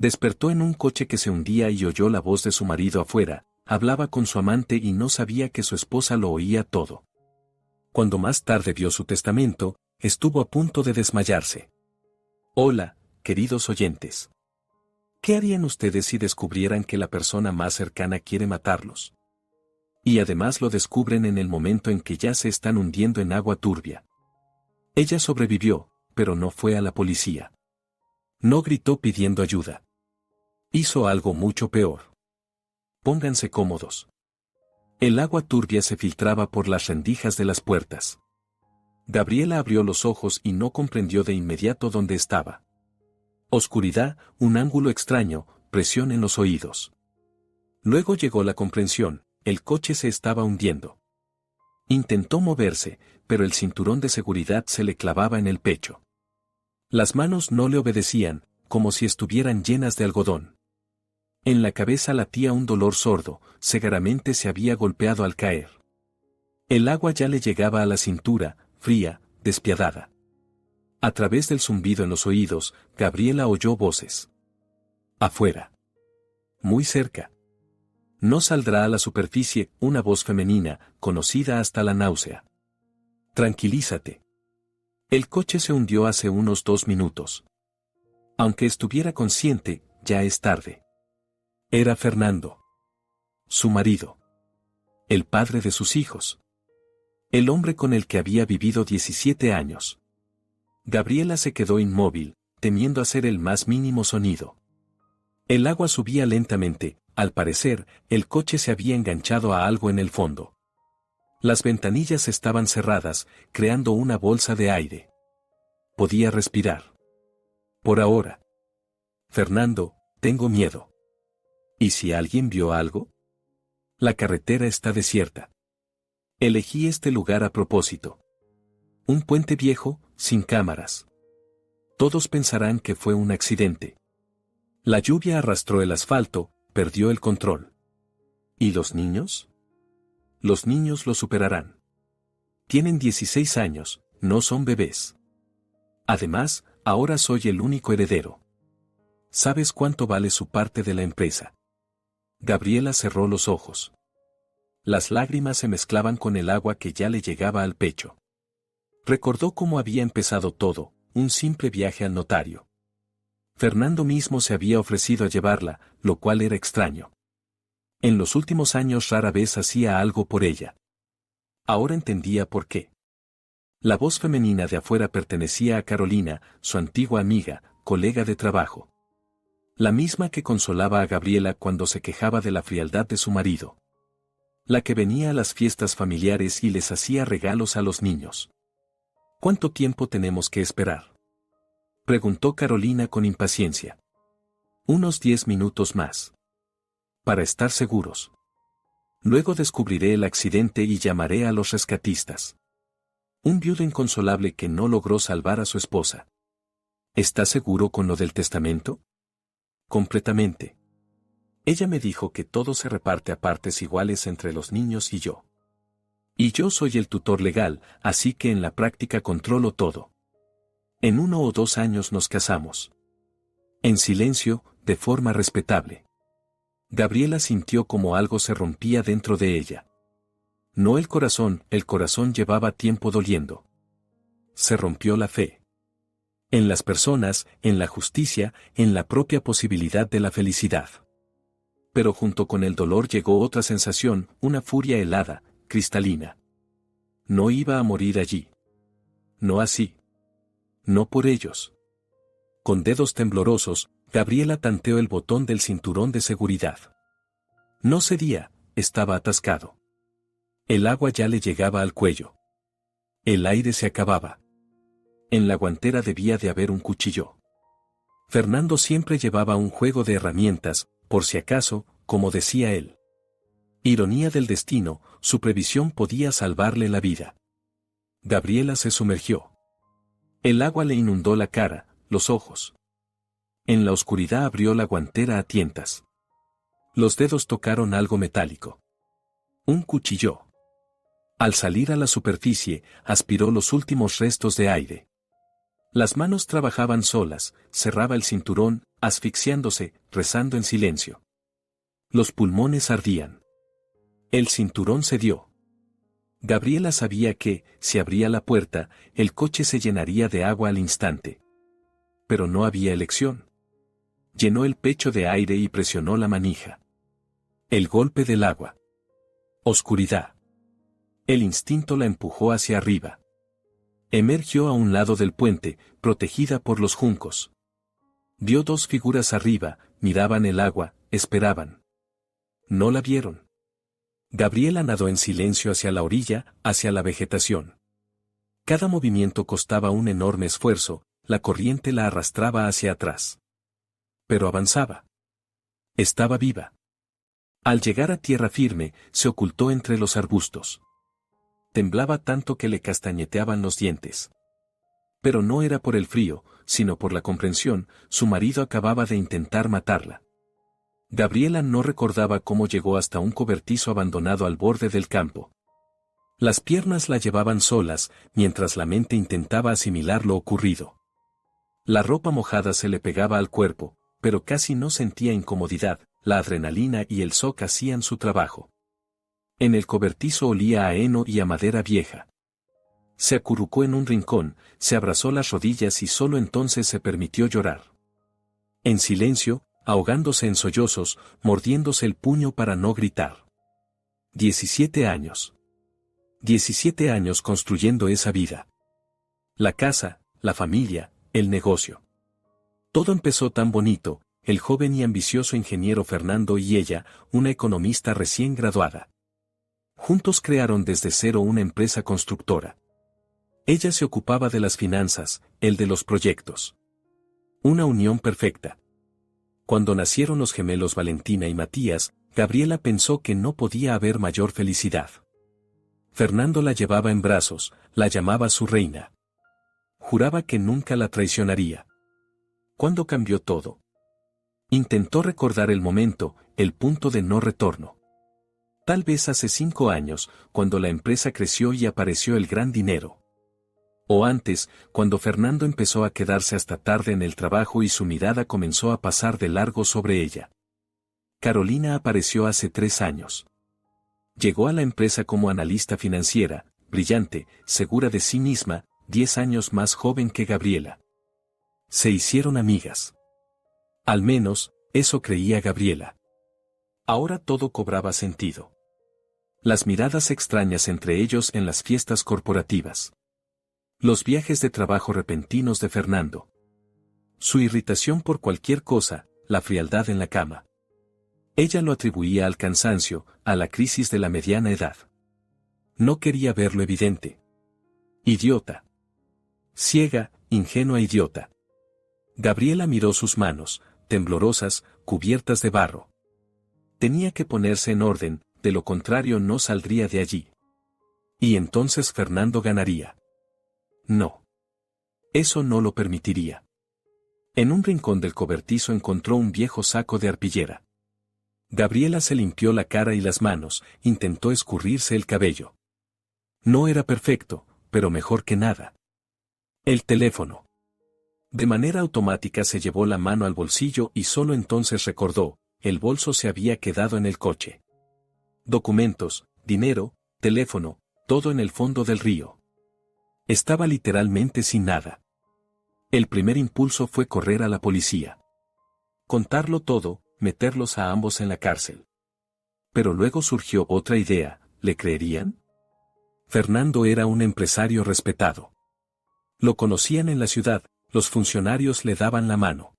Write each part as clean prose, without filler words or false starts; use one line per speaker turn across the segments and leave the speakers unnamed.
Despertó en un coche que se hundía y oyó la voz de su marido afuera, hablaba con su amante y no sabía que su esposa lo oía todo. Cuando más tarde vio su testamento, estuvo a punto de desmayarse. Hola, queridos oyentes. ¿Qué harían ustedes si descubrieran que la persona más cercana quiere matarlos? Y además lo descubren en el momento en que ya se están hundiendo en agua turbia. Ella sobrevivió, pero no fue a la policía. No gritó pidiendo ayuda. Hizo algo mucho peor. Pónganse cómodos. El agua turbia se filtraba por las rendijas de las puertas. Gabriela abrió los ojos y no comprendió de inmediato dónde estaba. Oscuridad, un ángulo extraño, presión en los oídos. Luego llegó la comprensión, el coche se estaba hundiendo. Intentó moverse, pero el cinturón de seguridad se le clavaba en el pecho. Las manos no le obedecían, como si estuvieran llenas de algodón. En la cabeza latía un dolor sordo, segaramente se había golpeado al caer. El agua ya le llegaba a la cintura, fría, despiadada. A través del zumbido en los oídos, Gabriela oyó voces. Afuera. Muy cerca. No saldrá a la superficie, una voz femenina, conocida hasta la náusea. Tranquilízate. El coche se hundió hace unos 2 minutos. Aunque estuviera consciente, ya es tarde. Era Fernando. Su marido. El padre de sus hijos. El hombre con el que había vivido 17 años. Gabriela se quedó inmóvil, temiendo hacer el más mínimo sonido. El agua subía lentamente, al parecer, el coche se había enganchado a algo en el fondo. Las ventanillas estaban cerradas, creando una bolsa de aire. Podía respirar. Por ahora. Fernando, tengo miedo. ¿Y si alguien vio algo? La carretera está desierta. Elegí este lugar a propósito. Un puente viejo, sin cámaras. Todos pensarán que fue un accidente. La lluvia arrastró el asfalto, perdió el control. ¿Y los niños? Los niños lo superarán. Tienen 16 años, no son bebés. Además, ahora soy el único heredero. ¿Sabes cuánto vale su parte de la empresa? Gabriela cerró los ojos. Las lágrimas se mezclaban con el agua que ya le llegaba al pecho. Recordó cómo había empezado todo, un simple viaje al notario. Fernando mismo se había ofrecido a llevarla, lo cual era extraño. En los últimos años rara vez hacía algo por ella. Ahora entendía por qué. La voz femenina de afuera pertenecía a Carolina, su antigua amiga, colega de trabajo. La misma que consolaba a Gabriela cuando se quejaba de la frialdad de su marido. La que venía a las fiestas familiares y les hacía regalos a los niños. ¿Cuánto tiempo tenemos que esperar?, preguntó Carolina con impaciencia. Unos 10 minutos más. Para estar seguros. Luego descubriré el accidente y llamaré a los rescatistas. Un viudo inconsolable que no logró salvar a su esposa. ¿Estás seguro con lo del testamento? Completamente. Ella me dijo que todo se reparte a partes iguales entre los niños y yo. Y yo soy el tutor legal, así que en la práctica controlo todo. En 1 o 2 años nos casamos. En silencio, de forma respetable. Gabriela sintió como algo se rompía dentro de ella. No el corazón llevaba tiempo doliendo. Se rompió la fe. En las personas, en la justicia, en la propia posibilidad de la felicidad. Pero junto con el dolor llegó otra sensación, una furia helada, cristalina. No iba a morir allí. No así. No por ellos. Con dedos temblorosos, Gabriela tanteó el botón del cinturón de seguridad. No cedía, estaba atascado. El agua ya le llegaba al cuello. El aire se acababa. En la guantera debía de haber un cuchillo. Fernando siempre llevaba un juego de herramientas, por si acaso, como decía él. Ironía del destino, su previsión podía salvarle la vida. Gabriela se sumergió. El agua le inundó la cara, los ojos. En la oscuridad abrió la guantera a tientas. Los dedos tocaron algo metálico. Un cuchillo. Al salir a la superficie, aspiró los últimos restos de aire. Las manos trabajaban solas, cerraba el cinturón, asfixiándose, rezando en silencio. Los pulmones ardían. El cinturón cedió. Gabriela sabía que, si abría la puerta, el coche se llenaría de agua al instante. Pero no había elección. Llenó el pecho de aire y presionó la manija. El golpe del agua. Oscuridad. El instinto la empujó hacia arriba. Emergió a un lado del puente, protegida por los juncos. Vio dos figuras arriba, miraban el agua, esperaban. No la vieron. Gabriela nadó en silencio hacia la orilla, hacia la vegetación. Cada movimiento costaba un enorme esfuerzo, la corriente la arrastraba hacia atrás. Pero avanzaba. Estaba viva. Al llegar a tierra firme, se ocultó entre los arbustos. Temblaba tanto que le castañeteaban los dientes. Pero no era por el frío, sino por la comprensión, su marido acababa de intentar matarla. Gabriela no recordaba cómo llegó hasta un cobertizo abandonado al borde del campo. Las piernas la llevaban solas, mientras la mente intentaba asimilar lo ocurrido. La ropa mojada se le pegaba al cuerpo, pero casi no sentía incomodidad, la adrenalina y el shock hacían su trabajo. En el cobertizo olía a heno y a madera vieja. Se acurrucó en un rincón, se abrazó las rodillas y solo entonces se permitió llorar. En silencio, ahogándose en sollozos, mordiéndose el puño para no gritar. 17 años. 17 años construyendo esa vida. La casa, la familia, el negocio. Todo empezó tan bonito, el joven y ambicioso ingeniero Fernando y ella, una economista recién graduada. Juntos crearon desde cero una empresa constructora. Ella se ocupaba de las finanzas, él de los proyectos. Una unión perfecta. Cuando nacieron los gemelos Valentina y Matías, Gabriela pensó que no podía haber mayor felicidad. Fernando la llevaba en brazos, la llamaba su reina. Juraba que nunca la traicionaría. ¿Cuándo cambió todo? Intentó recordar el momento, el punto de no retorno. Tal vez hace 5 años, cuando la empresa creció y apareció el gran dinero. O antes, cuando Fernando empezó a quedarse hasta tarde en el trabajo y su mirada comenzó a pasar de largo sobre ella. Carolina apareció hace 3 años. Llegó a la empresa como analista financiera, brillante, segura de sí misma, 10 años más joven que Gabriela. Se hicieron amigas. Al menos, eso creía Gabriela. Ahora todo cobraba sentido. Las miradas extrañas entre ellos en las fiestas corporativas. Los viajes de trabajo repentinos de Fernando. Su irritación por cualquier cosa, la frialdad en la cama. Ella lo atribuía al cansancio, a la crisis de la mediana edad. No quería ver lo evidente. Idiota. Ciega, ingenua idiota. Gabriela miró sus manos, temblorosas, cubiertas de barro. Tenía que ponerse en orden, de lo contrario no saldría de allí. Y entonces Fernando ganaría. No. Eso no lo permitiría. En un rincón del cobertizo encontró un viejo saco de arpillera. Gabriela se limpió la cara y las manos, intentó escurrirse el cabello. No era perfecto, pero mejor que nada. El teléfono. De manera automática se llevó la mano al bolsillo y solo entonces recordó, el bolso se había quedado en el coche. Documentos, dinero, teléfono, todo en el fondo del río. Estaba literalmente sin nada. El primer impulso fue correr a la policía. Contarlo todo, meterlos a ambos en la cárcel. Pero luego surgió otra idea, ¿le creerían? Fernando era un empresario respetado. Lo conocían en la ciudad, los funcionarios le daban la mano.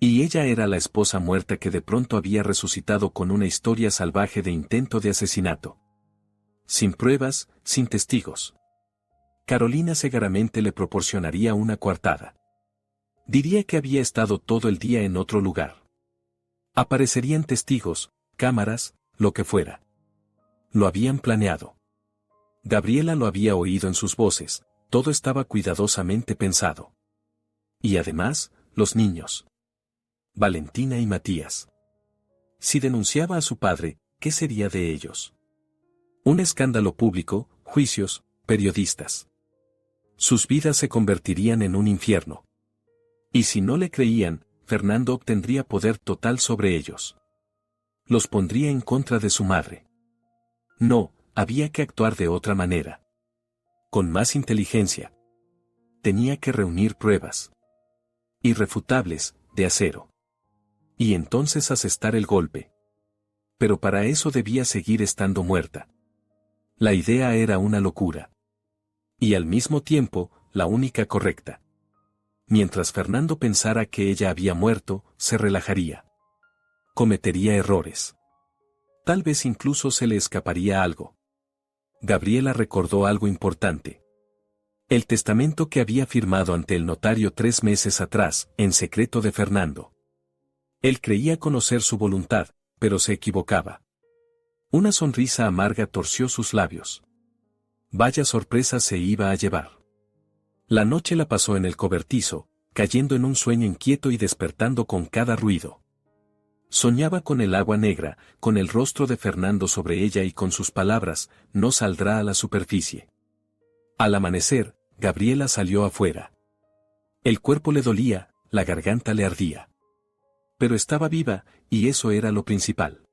Y ella era la esposa muerta que de pronto había resucitado con una historia salvaje de intento de asesinato. Sin pruebas, sin testigos. Carolina Segaramente le proporcionaría una coartada. Diría que había estado todo el día en otro lugar. Aparecerían testigos, cámaras, lo que fuera. Lo habían planeado. Gabriela lo había oído en sus voces, todo estaba cuidadosamente pensado. Y además, los niños. Valentina y Matías. Si denunciaba a su padre, ¿qué sería de ellos? Un escándalo público, juicios, periodistas. Sus vidas se convertirían en un infierno. Y si no le creían, Fernando obtendría poder total sobre ellos. Los pondría en contra de su madre. No, había que actuar de otra manera. Con más inteligencia. Tenía que reunir pruebas irrefutables, de acero. Y entonces asestar el golpe. Pero para eso debía seguir estando muerta. La idea era una locura. Y al mismo tiempo, la única correcta. Mientras Fernando pensara que ella había muerto, se relajaría. Cometería errores. Tal vez incluso se le escaparía algo. Gabriela recordó algo importante. El testamento que había firmado ante el notario 3 meses atrás, en secreto de Fernando. Él creía conocer su voluntad, pero se equivocaba. Una sonrisa amarga torció sus labios. Vaya sorpresa se iba a llevar. La noche la pasó en el cobertizo, cayendo en un sueño inquieto y despertando con cada ruido. Soñaba con el agua negra, con el rostro de Fernando sobre ella y con sus palabras, no saldrá a la superficie. Al amanecer, Gabriela salió afuera. El cuerpo le dolía, la garganta le ardía. Pero estaba viva, y eso era lo principal.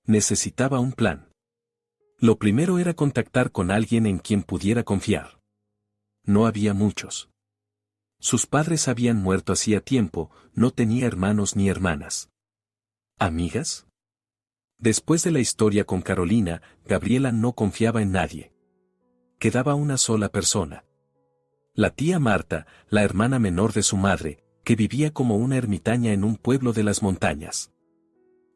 Necesitaba un plan. Lo primero era contactar con alguien en quien pudiera confiar. No había muchos. Sus padres habían muerto hacía tiempo, no tenía hermanos ni hermanas. ¿Amigas? Después de la historia con Carolina, Gabriela no confiaba en nadie. Quedaba una sola persona. La tía Marta, la hermana menor de su madre, que vivía como una ermitaña en un pueblo de las montañas.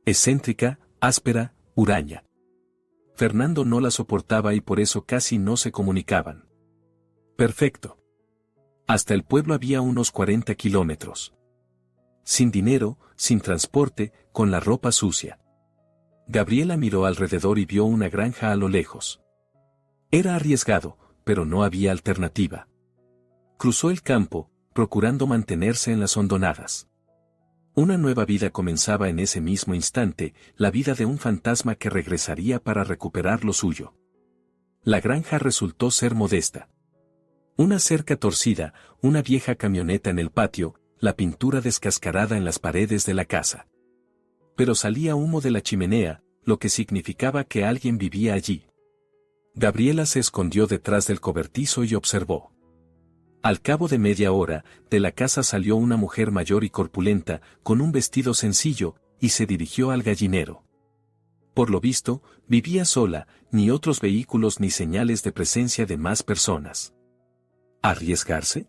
Excéntrica, áspera, huraña. Fernando no la soportaba y por eso casi no se comunicaban. Perfecto. Hasta el pueblo había unos 40 kilómetros. Sin dinero, sin transporte, con la ropa sucia. Gabriela miró alrededor y vio una granja a lo lejos. Era arriesgado, pero no había alternativa. Cruzó el campo, procurando mantenerse en las hondonadas. Una nueva vida comenzaba en ese mismo instante, la vida de un fantasma que regresaría para recuperar lo suyo. La granja resultó ser modesta. Una cerca torcida, una vieja camioneta en el patio, la pintura descascarada en las paredes de la casa. Pero salía humo de la chimenea, lo que significaba que alguien vivía allí. Gabriela se escondió detrás del cobertizo y observó. Al cabo de media hora, de la casa salió una mujer mayor y corpulenta, con un vestido sencillo, y se dirigió al gallinero. Por lo visto, vivía sola, ni otros vehículos ni señales de presencia de más personas. ¿Arriesgarse?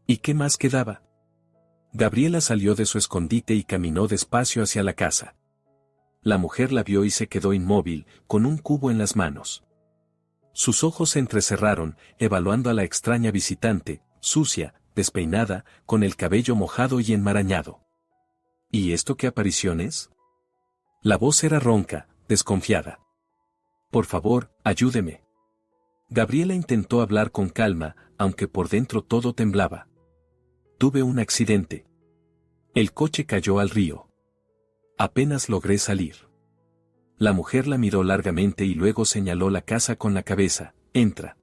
¿Y qué más quedaba? Gabriela salió de su escondite y caminó despacio hacia la casa. La mujer la vio y se quedó inmóvil, con un cubo en las manos. Sus ojos se entrecerraron, evaluando a la extraña visitante, sucia, despeinada, con el cabello mojado y enmarañado. ¿Y esto qué aparición es? La voz era ronca, desconfiada. Por favor, ayúdeme. Gabriela intentó hablar con calma, aunque por dentro todo temblaba. Tuve un accidente. El coche cayó al río. Apenas logré salir. La mujer la miró largamente y luego señaló la casa con la cabeza. Entra.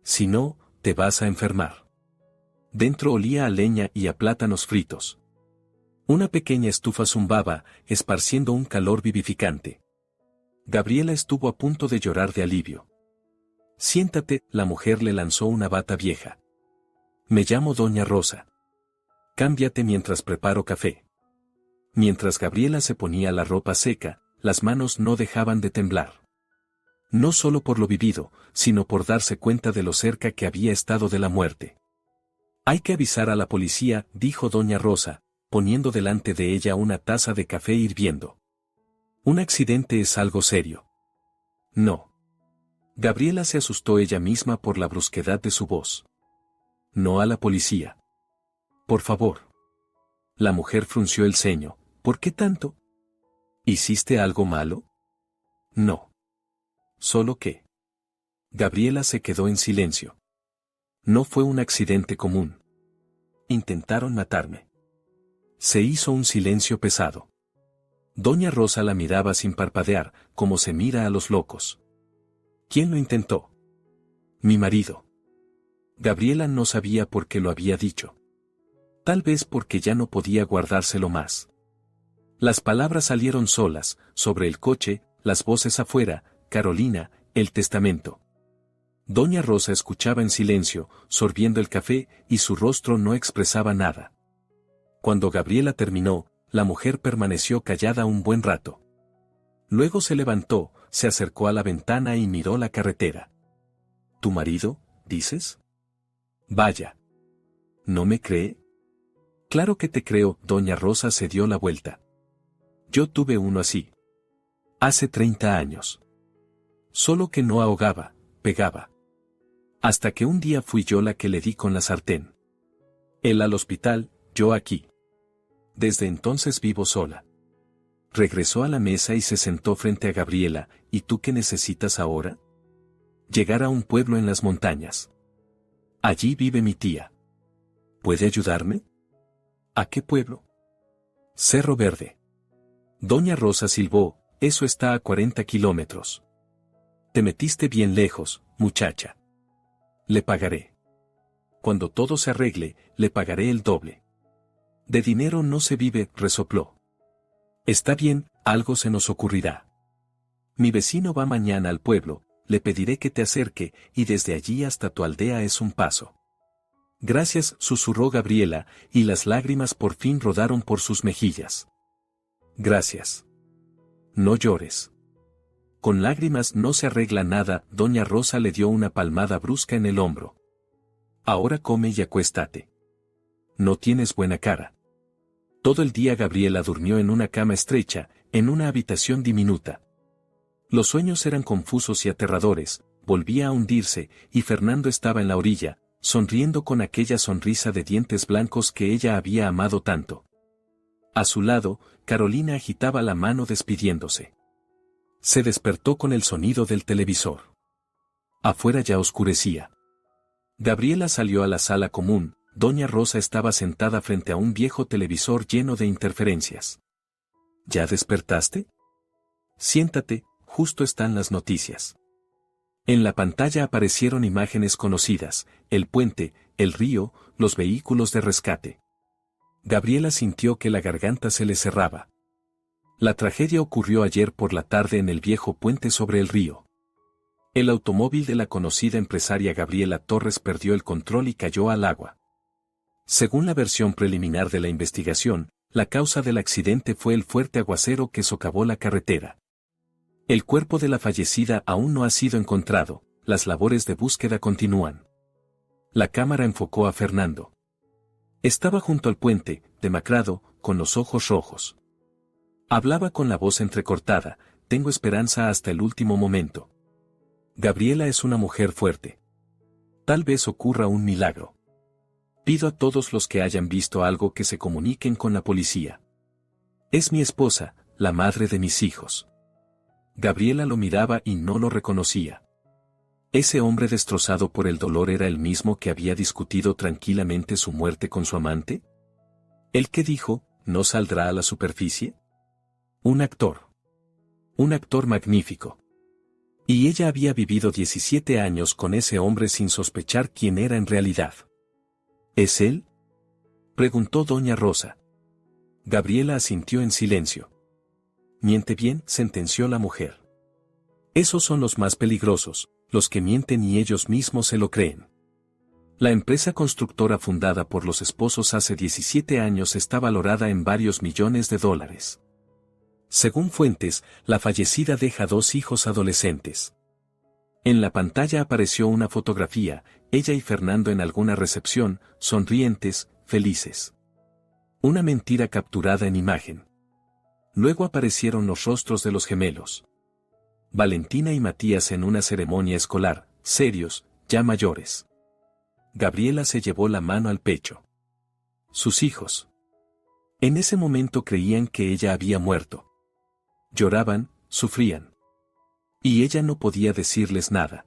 Si no, te vas a enfermar. Dentro olía a leña y a plátanos fritos. Una pequeña estufa zumbaba, esparciendo un calor vivificante. Gabriela estuvo a punto de llorar de alivio. Siéntate, la mujer le lanzó una bata vieja. Me llamo Doña Rosa. Cámbiate mientras preparo café. Mientras Gabriela se ponía la ropa seca, las manos no dejaban de temblar. No solo por lo vivido, sino por darse cuenta de lo cerca que había estado de la muerte. Hay que avisar a la policía, dijo Doña Rosa, poniendo delante de ella una taza de café hirviendo. Un accidente es algo serio. No. Gabriela se asustó ella misma por la brusquedad de su voz. No a la policía. Por favor. La mujer frunció el ceño. ¿Por qué tanto? ¿Hiciste algo malo? No. ¿Solo qué? Gabriela se quedó en silencio. No fue un accidente común. Intentaron matarme. Se hizo un silencio pesado. Doña Rosa la miraba sin parpadear, como se mira a los locos. ¿Quién lo intentó? Mi marido. Gabriela no sabía por qué lo había dicho. Tal vez porque ya no podía guardárselo más. Las palabras salieron solas, sobre el coche, las voces afuera, Carolina, el testamento. Doña Rosa escuchaba en silencio, sorbiendo el café, y su rostro no expresaba nada. Cuando Gabriela terminó, la mujer permaneció callada un buen rato. Luego se levantó, se acercó a la ventana y miró la carretera. ¿Tu marido, dices? Vaya. ¿No me cree? Claro que te creo, doña Rosa se dio la vuelta. Yo tuve uno así. Hace 30 años. Solo que no ahogaba, pegaba. Hasta que un día fui yo la que le di con la sartén. Él al hospital, yo aquí. Desde entonces vivo sola. Regresó a la mesa y se sentó frente a Gabriela. ¿Y tú qué necesitas ahora? Llegar a un pueblo en las montañas. Allí vive mi tía. ¿Puede ayudarme? ¿A qué pueblo? Cerro Verde. Doña Rosa silbó, eso está a 40 kilómetros. Te metiste bien lejos, muchacha. Le pagaré. Cuando todo se arregle, le pagaré el doble. De dinero no se vive, resopló. Está bien, algo se nos ocurrirá. Mi vecino va mañana al pueblo, le pediré que te acerque, y desde allí hasta tu aldea es un paso. Gracias, susurró Gabriela, y las lágrimas por fin rodaron por sus mejillas. Gracias. No llores. Con lágrimas no se arregla nada, doña Rosa le dio una palmada brusca en el hombro. Ahora come y acuéstate. No tienes buena cara. Todo el día Gabriela durmió en una cama estrecha, en una habitación diminuta. Los sueños eran confusos y aterradores, volvía a hundirse, y Fernando estaba en la orilla, sonriendo con aquella sonrisa de dientes blancos que ella había amado tanto. A su lado, Carolina agitaba la mano despidiéndose. Se despertó con el sonido del televisor. Afuera ya oscurecía. Gabriela salió a la sala común, doña Rosa estaba sentada frente a un viejo televisor lleno de interferencias. ¿Ya despertaste? Siéntate, justo están las noticias. En la pantalla aparecieron imágenes conocidas, el puente, el río, los vehículos de rescate. Gabriela sintió que la garganta se le cerraba. La tragedia ocurrió ayer por la tarde en el viejo puente sobre el río. El automóvil de la conocida empresaria Gabriela Torres perdió el control y cayó al agua. Según la versión preliminar de la investigación, la causa del accidente fue el fuerte aguacero que socavó la carretera. El cuerpo de la fallecida aún no ha sido encontrado, las labores de búsqueda continúan. La cámara enfocó a Fernando. Estaba junto al puente, demacrado, con los ojos rojos. Hablaba con la voz entrecortada, tengo esperanza hasta el último momento. Gabriela es una mujer fuerte. Tal vez ocurra un milagro. Pido a todos los que hayan visto algo que se comuniquen con la policía. Es mi esposa, la madre de mis hijos. Gabriela lo miraba y no lo reconocía. Ese hombre destrozado por el dolor era el mismo que había discutido tranquilamente su muerte con su amante. ¿El que dijo, no saldrá a la superficie? Un actor. Un actor magnífico. Y ella había vivido 17 años con ese hombre sin sospechar quién era en realidad. ¿Es él? Preguntó doña Rosa. Gabriela asintió en silencio. Miente bien, sentenció la mujer. Esos son los más peligrosos, los que mienten y ellos mismos se lo creen. La empresa constructora fundada por los esposos hace 17 años está valorada en varios millones de dólares. Según fuentes, la fallecida deja 2 hijos adolescentes. En la pantalla apareció una fotografía, ella y Fernando en alguna recepción, sonrientes, felices. Una mentira capturada en imagen. Luego aparecieron los rostros de los gemelos. Valentina y Matías en una ceremonia escolar, serios, ya mayores. Gabriela se llevó la mano al pecho. Sus hijos. En ese momento creían que ella había muerto. Lloraban, sufrían. Y ella no podía decirles nada.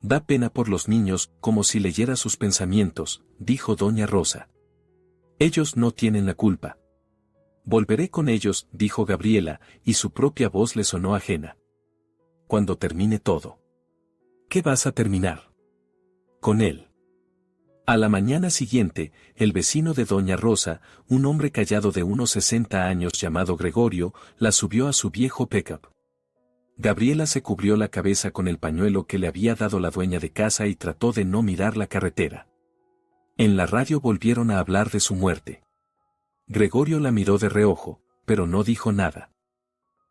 Da pena por los niños, como si leyera sus pensamientos, dijo doña Rosa. Ellos no tienen la culpa. Volveré con ellos, dijo Gabriela, y su propia voz le sonó ajena. Cuando termine todo. ¿Qué vas a terminar? Con él. A la mañana siguiente, el vecino de doña Rosa, un hombre callado de unos 60 años llamado Gregorio, la subió a su viejo pickup. Gabriela se cubrió la cabeza con el pañuelo que le había dado la dueña de casa y trató de no mirar la carretera. En la radio volvieron a hablar de su muerte. Gregorio la miró de reojo, pero no dijo nada.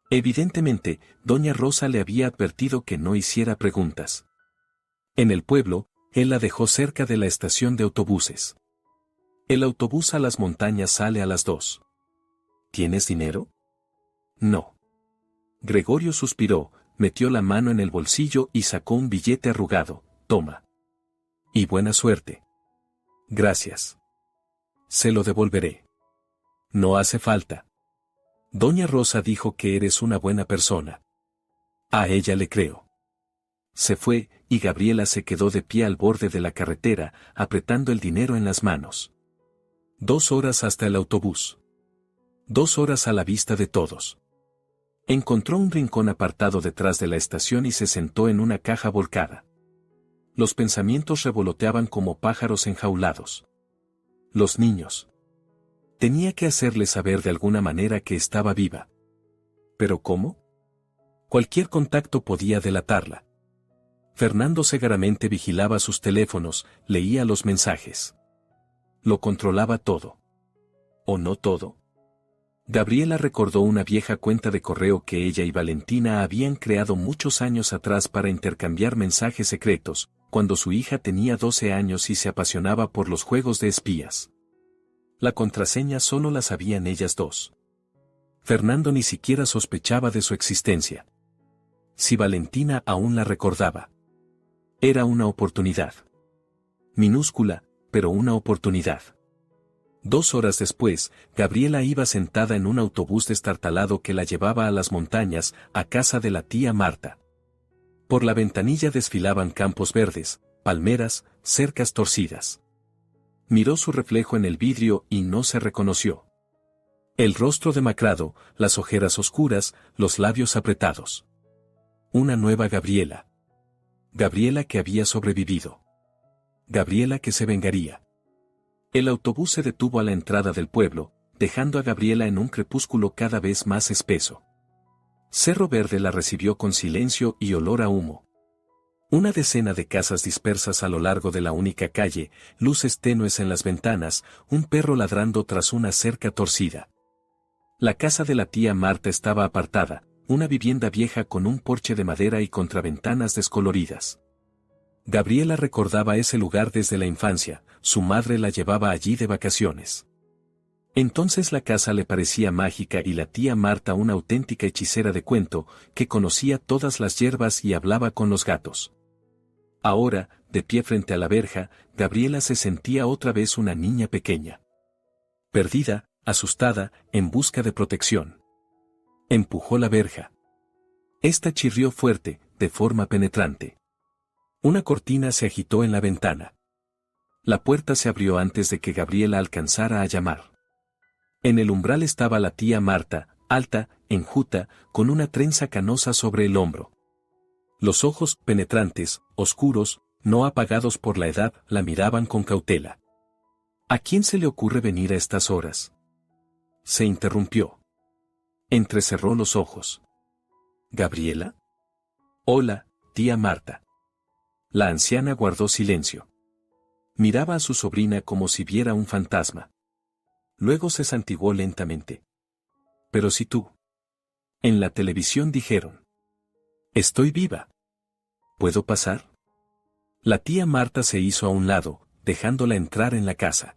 Evidentemente, doña Rosa le había advertido que no hiciera preguntas. En el pueblo, él la dejó cerca de la estación de autobuses. El autobús a las montañas sale a las 2. ¿Tienes dinero? No. Gregorio suspiró, metió la mano en el bolsillo y sacó un billete arrugado. Toma. Y buena suerte. Gracias. Se lo devolveré. No hace falta. Doña Rosa dijo que eres una buena persona. A ella le creo. Se fue, y Gabriela se quedó de pie al borde de la carretera, apretando el dinero en las manos. 2 horas hasta el autobús. 2 horas a la vista de todos. Encontró un rincón apartado detrás de la estación y se sentó en una caja volcada. Los pensamientos revoloteaban como pájaros enjaulados. Los niños. Tenía que hacerles saber de alguna manera que estaba viva. ¿Pero cómo? Cualquier contacto podía delatarla. Fernando Segaramente vigilaba sus teléfonos, leía los mensajes. Lo controlaba todo. ¿O no todo? Gabriela recordó una vieja cuenta de correo que ella y Valentina habían creado muchos años atrás para intercambiar mensajes secretos, cuando su hija tenía 12 años y se apasionaba por los juegos de espías. La contraseña solo la sabían ellas dos. Fernando ni siquiera sospechaba de su existencia. Si Valentina aún la recordaba. Era una oportunidad. Minúscula, pero una oportunidad. 2 horas después, Gabriela iba sentada en un autobús destartalado que la llevaba a las montañas, a casa de la tía Marta. Por la ventanilla desfilaban campos verdes, palmeras, cercas torcidas. Miró su reflejo en el vidrio y no se reconoció. El rostro demacrado, las ojeras oscuras, los labios apretados. Una nueva Gabriela. Gabriela que había sobrevivido. Gabriela que se vengaría. El autobús se detuvo a la entrada del pueblo, dejando a Gabriela en un crepúsculo cada vez más espeso. Cerro Verde la recibió con silencio y olor a humo. Una decena de casas dispersas a lo largo de la única calle, luces tenues en las ventanas, un perro ladrando tras una cerca torcida. La casa de la tía Marta estaba apartada, una vivienda vieja con un porche de madera y contraventanas descoloridas. Gabriela recordaba ese lugar desde la infancia, su madre la llevaba allí de vacaciones. Entonces la casa le parecía mágica y la tía Marta una auténtica hechicera de cuento, que conocía todas las hierbas y hablaba con los gatos. Ahora, de pie frente a la verja, Gabriela se sentía otra vez una niña pequeña. Perdida, asustada, en busca de protección. Empujó la verja. Esta chirrió fuerte, de forma penetrante. Una cortina se agitó en la ventana. La puerta se abrió antes de que Gabriela alcanzara a llamar. En el umbral estaba la tía Marta, alta, enjuta, con una trenza canosa sobre el hombro. Los ojos, penetrantes, oscuros, no apagados por la edad, la miraban con cautela. ¿A quién se le ocurre venir a estas horas? Se interrumpió. Entrecerró los ojos. ¿Gabriela? Hola, tía Marta. La anciana guardó silencio. Miraba a su sobrina como si viera un fantasma. Luego se santiguó lentamente. Pero si tú. En la televisión dijeron. Estoy viva. ¿Puedo pasar? La tía Marta se hizo a un lado, dejándola entrar en la casa.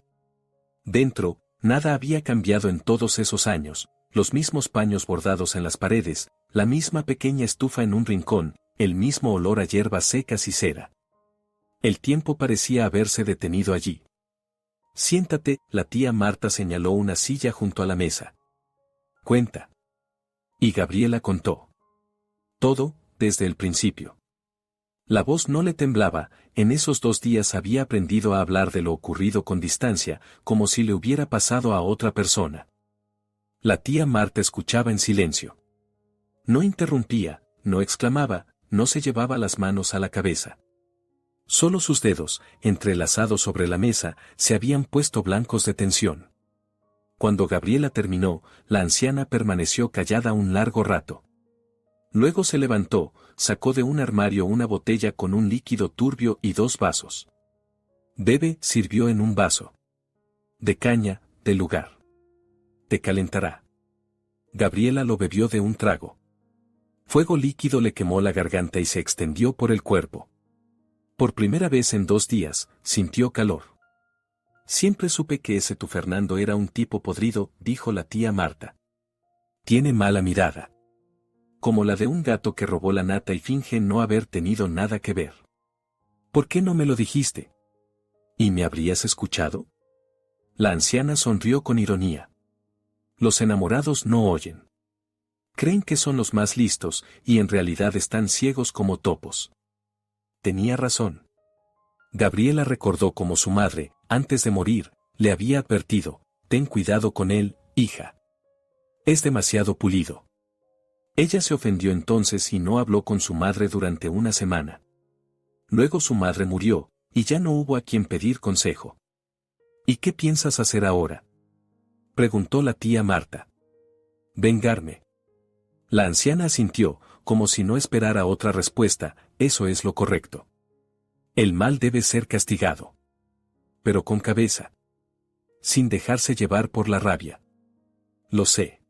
Dentro, nada había cambiado en todos esos años, los mismos paños bordados en las paredes, la misma pequeña estufa en un rincón, el mismo olor a hierbas secas y cera. El tiempo parecía haberse detenido allí. Siéntate, la tía Marta señaló una silla junto a la mesa. Cuenta. Y Gabriela contó. Todo, desde el principio. La voz no le temblaba, en esos 2 días había aprendido a hablar de lo ocurrido con distancia, como si le hubiera pasado a otra persona. La tía Marta escuchaba en silencio. No interrumpía, no exclamaba, no se llevaba las manos a la cabeza. Solo sus dedos, entrelazados sobre la mesa, se habían puesto blancos de tensión. Cuando Gabriela terminó, la anciana permaneció callada un largo rato. Luego se levantó, sacó de un armario una botella con un líquido turbio y 2 vasos. Bebe, sirvió en un vaso. De caña, del lugar. Te calentará. Gabriela lo bebió de un trago. Fuego líquido le quemó la garganta y se extendió por el cuerpo. Por primera vez en 2 días, sintió calor. Siempre supe que ese tu Fernando era un tipo podrido, dijo la tía Marta. Tiene mala mirada. Como la de un gato que robó la nata y finge no haber tenido nada que ver. ¿Por qué no me lo dijiste? ¿Y me habrías escuchado? La anciana sonrió con ironía. Los enamorados no oyen. Creen que son los más listos, y en realidad están ciegos como topos. Tenía razón. Gabriela recordó cómo su madre, antes de morir, le había advertido: ten cuidado con él, hija. Es demasiado pulido. Ella se ofendió entonces y no habló con su madre durante una semana. Luego su madre murió, y ya no hubo a quien pedir consejo. ¿Y qué piensas hacer ahora?, preguntó la tía Marta. Vengarme. La anciana asintió, como si no esperara otra respuesta: eso es lo correcto. El mal debe ser castigado. Pero con cabeza. Sin dejarse llevar por la rabia. Lo sé.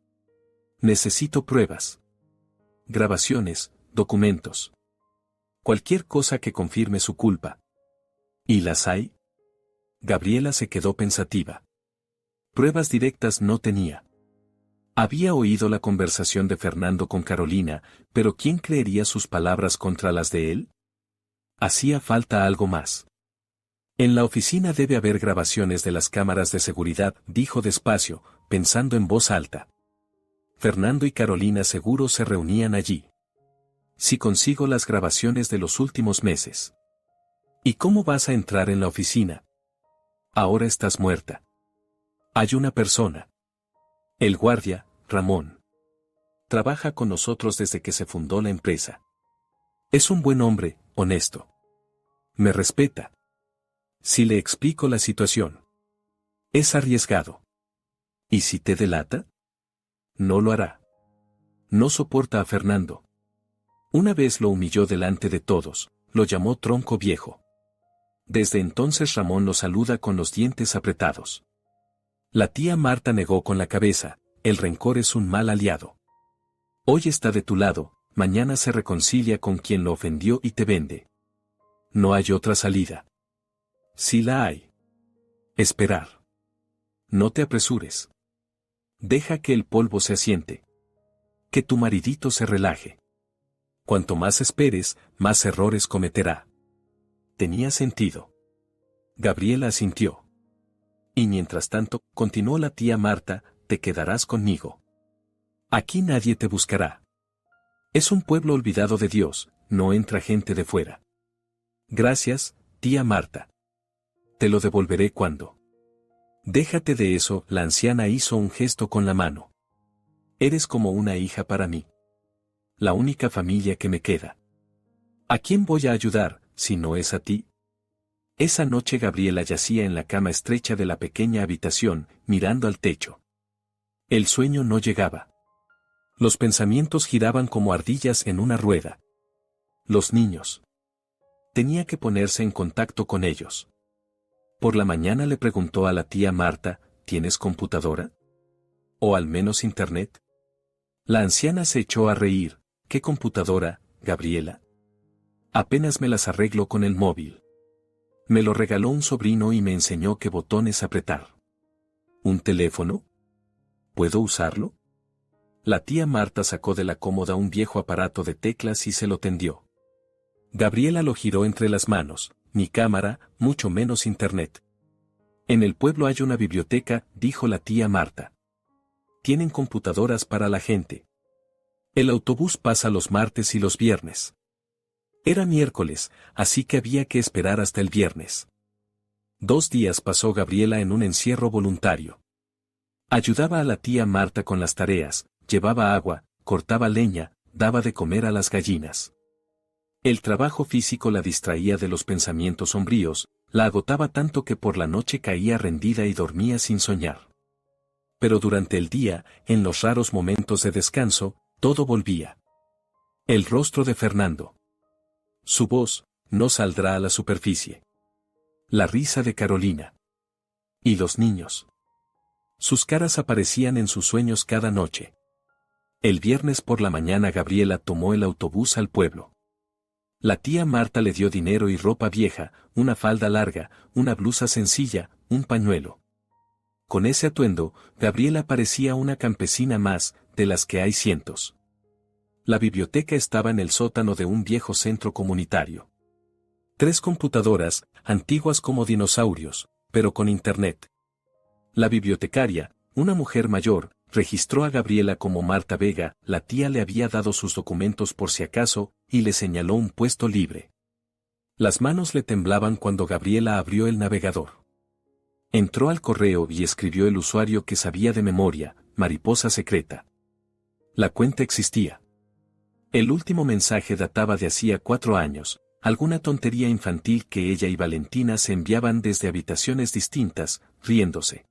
Necesito pruebas. Grabaciones, documentos. Cualquier cosa que confirme su culpa. ¿Y las hay? Gabriela se quedó pensativa. Pruebas directas no tenía. Había oído la conversación de Fernando con Carolina, pero ¿quién creería sus palabras contra las de él? Hacía falta algo más. En la oficina debe haber grabaciones de las cámaras de seguridad, dijo despacio, pensando en voz alta. Fernando y Carolina seguro se reunían allí. Si consigo las grabaciones de los últimos meses. ¿Y cómo vas a entrar en la oficina? Ahora estás muerta. Hay una persona. El guardia, Ramón. Trabaja con nosotros desde que se fundó la empresa. Es un buen hombre, honesto. Me respeta. Si le explico la situación. Es arriesgado. ¿Y si te delata? No lo hará. No soporta a Fernando. Una vez lo humilló delante de todos, lo llamó tronco viejo. Desde entonces Ramón lo saluda con los dientes apretados. La tía Marta negó con la cabeza: el rencor es un mal aliado. Hoy está de tu lado, mañana se reconcilia con quien lo ofendió y te vende. No hay otra salida. Sí la hay. Esperar. No te apresures. Deja que el polvo se asiente. Que tu maridito se relaje. Cuanto más esperes, más errores cometerá. Tenía sentido. Gabriela asintió. Y mientras tanto, continuó la tía Marta, te quedarás conmigo. Aquí nadie te buscará. Es un pueblo olvidado de Dios, no entra gente de fuera. Gracias, tía Marta. Te lo devolveré cuando. Déjate de eso, la anciana hizo un gesto con la mano. Eres como una hija para mí. La única familia que me queda. ¿A quién voy a ayudar, si no es a ti? Esa noche Gabriela yacía en la cama estrecha de la pequeña habitación, mirando al techo. El sueño no llegaba. Los pensamientos giraban como ardillas en una rueda. Los niños. Tenía que ponerse en contacto con ellos. Por la mañana le preguntó a la tía Marta: ¿tienes computadora? ¿O al menos internet? La anciana se echó a reír. ¿Qué computadora, Gabriela? Apenas me las arreglo con el móvil. Me lo regaló un sobrino y me enseñó qué botones apretar. ¿Un teléfono? ¿Puedo usarlo? La tía Marta sacó de la cómoda un viejo aparato de teclas y se lo tendió. Gabriela lo giró entre las manos: ni cámara, mucho menos internet. En el pueblo hay una biblioteca, dijo la tía Marta. Tienen computadoras para la gente. El autobús pasa los martes y los viernes. Era miércoles, así que había que esperar hasta el viernes. 2 días pasó Gabriela en un encierro voluntario. Ayudaba a la tía Marta con las tareas, llevaba agua, cortaba leña, daba de comer a las gallinas. El trabajo físico la distraía de los pensamientos sombríos, la agotaba tanto que por la noche caía rendida y dormía sin soñar. Pero durante el día, en los raros momentos de descanso, todo volvía. El rostro de Fernando. Su voz, no saldrá a la superficie. La risa de Carolina. Y los niños. Sus caras aparecían en sus sueños cada noche. El viernes por la mañana Gabriela tomó el autobús al pueblo. La tía Marta le dio dinero y ropa vieja, una falda larga, una blusa sencilla, un pañuelo. Con ese atuendo, Gabriela parecía una campesina más, de las que hay cientos. La biblioteca estaba en el sótano de un viejo centro comunitario. 3 computadoras, antiguas como dinosaurios, pero con internet. La bibliotecaria, una mujer mayor, registró a Gabriela como Marta Vega, la tía le había dado sus documentos por si acaso, y le señaló un puesto libre. Las manos le temblaban cuando Gabriela abrió el navegador. Entró al correo y escribió el usuario que sabía de memoria, Mariposa Secreta. La cuenta existía. El último mensaje databa de hacía 4 años, alguna tontería infantil que ella y Valentina se enviaban desde habitaciones distintas, riéndose.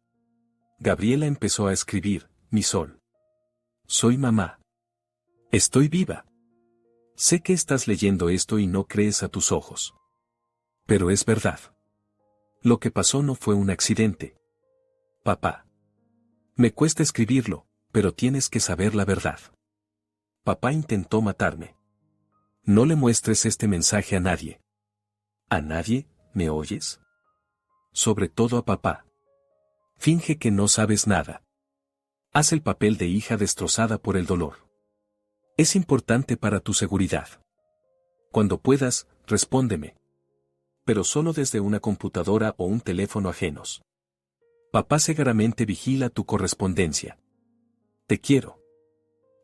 Gabriela empezó a escribir: mi sol. Soy mamá. Estoy viva. Sé que estás leyendo esto y no crees a tus ojos. Pero es verdad. Lo que pasó no fue un accidente. Papá. Me cuesta escribirlo, pero tienes que saber la verdad. Papá intentó matarme. No le muestres este mensaje a nadie. ¿A nadie? ¿Me oyes? Sobre todo a papá. Finge que no sabes nada. Haz el papel de hija destrozada por el dolor. Es importante para tu seguridad. Cuando puedas, respóndeme. Pero solo desde una computadora o un teléfono ajenos. Papá seguramente vigila tu correspondencia. Te quiero.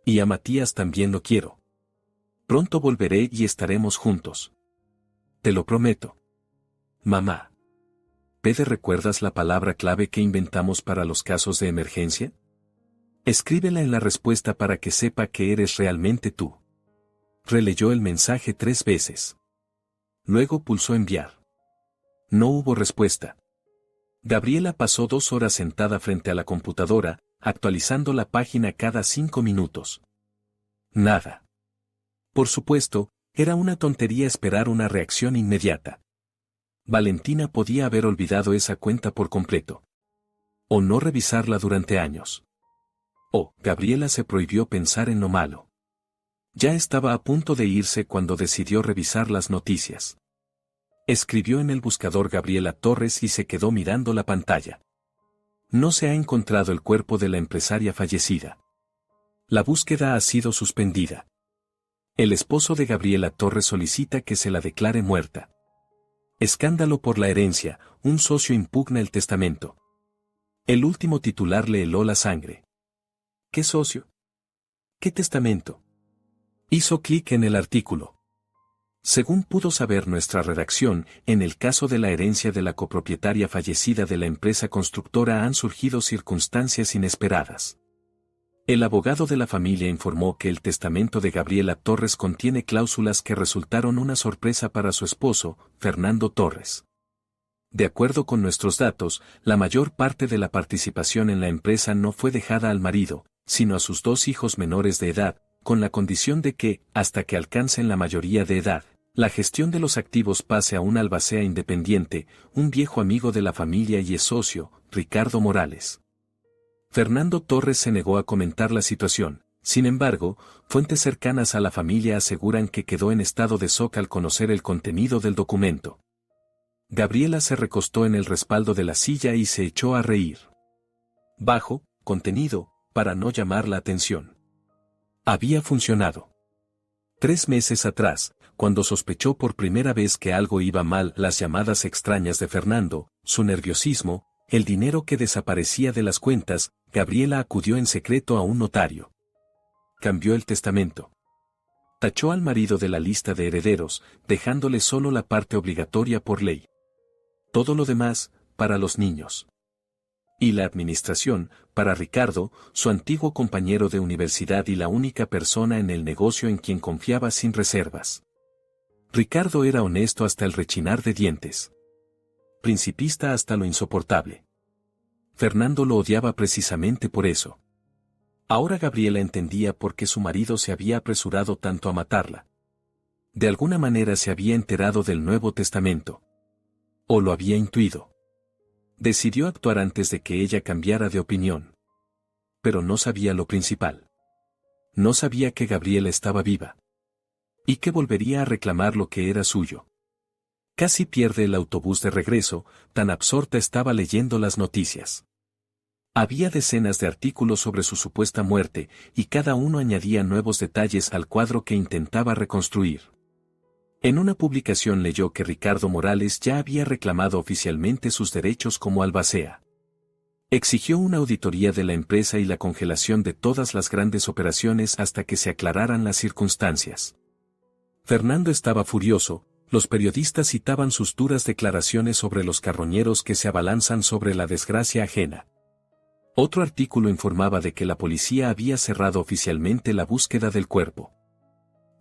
Y a Matías también lo quiero. Pronto volveré y estaremos juntos. Te lo prometo. Mamá. ¿Pede recuerdas la palabra clave que inventamos para los casos de emergencia? Escríbela en la respuesta para que sepa que eres realmente tú. Releyó el mensaje 3 veces. Luego pulsó enviar. No hubo respuesta. Gabriela pasó 2 horas sentada frente a la computadora, actualizando la página cada 5 minutos. Nada. Por supuesto, era una tontería esperar una reacción inmediata. Valentina podía haber olvidado esa cuenta por completo. O no revisarla durante años. O, Gabriela se prohibió pensar en lo malo. Ya estaba a punto de irse cuando decidió revisar las noticias. Escribió en el buscador Gabriela Torres y se quedó mirando la pantalla. No se ha encontrado el cuerpo de la empresaria fallecida. La búsqueda ha sido suspendida. El esposo de Gabriela Torres solicita que se la declare muerta. Escándalo por la herencia, un socio impugna el testamento. El último titular le heló la sangre. ¿Qué socio? ¿Qué testamento? Hizo clic en el artículo. Según pudo saber nuestra redacción, en el caso de la herencia de la copropietaria fallecida de la empresa constructora han surgido circunstancias inesperadas. El abogado de la familia informó que el testamento de Gabriela Torres contiene cláusulas que resultaron una sorpresa para su esposo, Fernando Torres. De acuerdo con nuestros datos, la mayor parte de la participación en la empresa no fue dejada al marido, sino a sus 2 hijos menores de edad, con la condición de que, hasta que alcancen la mayoría de edad, la gestión de los activos pase a un albacea independiente, un viejo amigo de la familia y ex socio, Ricardo Morales. Fernando Torres se negó a comentar la situación. Sin embargo, fuentes cercanas a la familia aseguran que quedó en estado de shock al conocer el contenido del documento. Gabriela se recostó en el respaldo de la silla y se echó a reír. Bajo, contenido, para no llamar la atención. Había funcionado. 3 meses atrás, cuando sospechó por primera vez que algo iba mal, las llamadas extrañas de Fernando, su nerviosismo, el dinero que desaparecía de las cuentas, Gabriela acudió en secreto a un notario. Cambió el testamento. Tachó al marido de la lista de herederos, dejándole solo la parte obligatoria por ley. Todo lo demás, para los niños. Y la administración, para Ricardo, su antiguo compañero de universidad y la única persona en el negocio en quien confiaba sin reservas. Ricardo era honesto hasta el rechinar de dientes. Principista hasta lo insoportable. Fernando lo odiaba precisamente por eso. Ahora Gabriela entendía por qué su marido se había apresurado tanto a matarla. De alguna manera se había enterado del Nuevo Testamento. O lo había intuido. Decidió actuar antes de que ella cambiara de opinión. Pero no sabía lo principal. No sabía que Gabriela estaba viva. Y que volvería a reclamar lo que era suyo. Casi pierde el autobús de regreso, tan absorta estaba leyendo las noticias. Había decenas de artículos sobre su supuesta muerte, y cada uno añadía nuevos detalles al cuadro que intentaba reconstruir. En una publicación leyó que Ricardo Morales ya había reclamado oficialmente sus derechos como albacea. Exigió una auditoría de la empresa y la congelación de todas las grandes operaciones hasta que se aclararan las circunstancias. Fernando estaba furioso, los periodistas citaban sus duras declaraciones sobre los carroñeros que se abalanzan sobre la desgracia ajena. Otro artículo informaba de que la policía había cerrado oficialmente la búsqueda del cuerpo.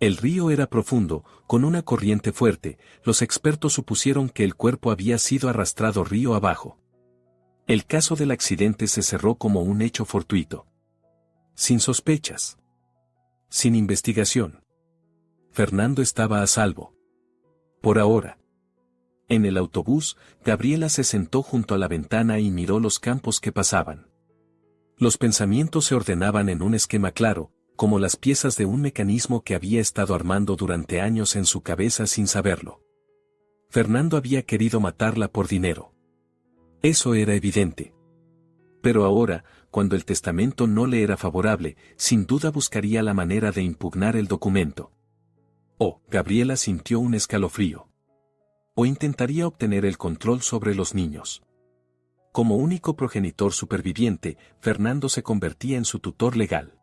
El río era profundo, con una corriente fuerte, los expertos supusieron que el cuerpo había sido arrastrado río abajo. El caso del accidente se cerró como un hecho fortuito. Sin sospechas. Sin investigación. Fernando estaba a salvo. Por ahora. En el autobús, Gabriela se sentó junto a la ventana y miró los campos que pasaban. Los pensamientos se ordenaban en un esquema claro, como las piezas de un mecanismo que había estado armando durante años en su cabeza sin saberlo. Fernando había querido matarla por dinero. Eso era evidente. Pero ahora, cuando el testamento no le era favorable, sin duda buscaría la manera de impugnar el documento. Gabriela sintió un escalofrío. O intentaría obtener el control sobre los niños. Como único progenitor superviviente, Fernando se convertía en su tutor legal.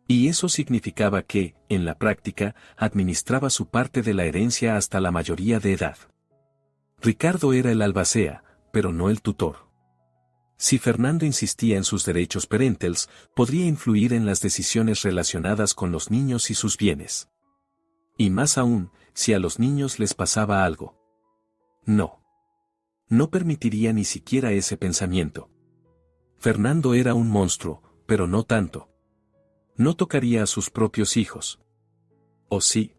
Y eso significaba que, en la práctica, administraba su parte de la herencia hasta la mayoría de edad. Ricardo era el albacea, pero no el tutor. Si Fernando insistía en sus derechos parentales, podría influir en las decisiones relacionadas con los niños y sus bienes. Y más aún, si a los niños les pasaba algo. No. No permitiría ni siquiera ese pensamiento. Fernando era un monstruo, pero no tanto. No tocaría a sus propios hijos. ¿O sí?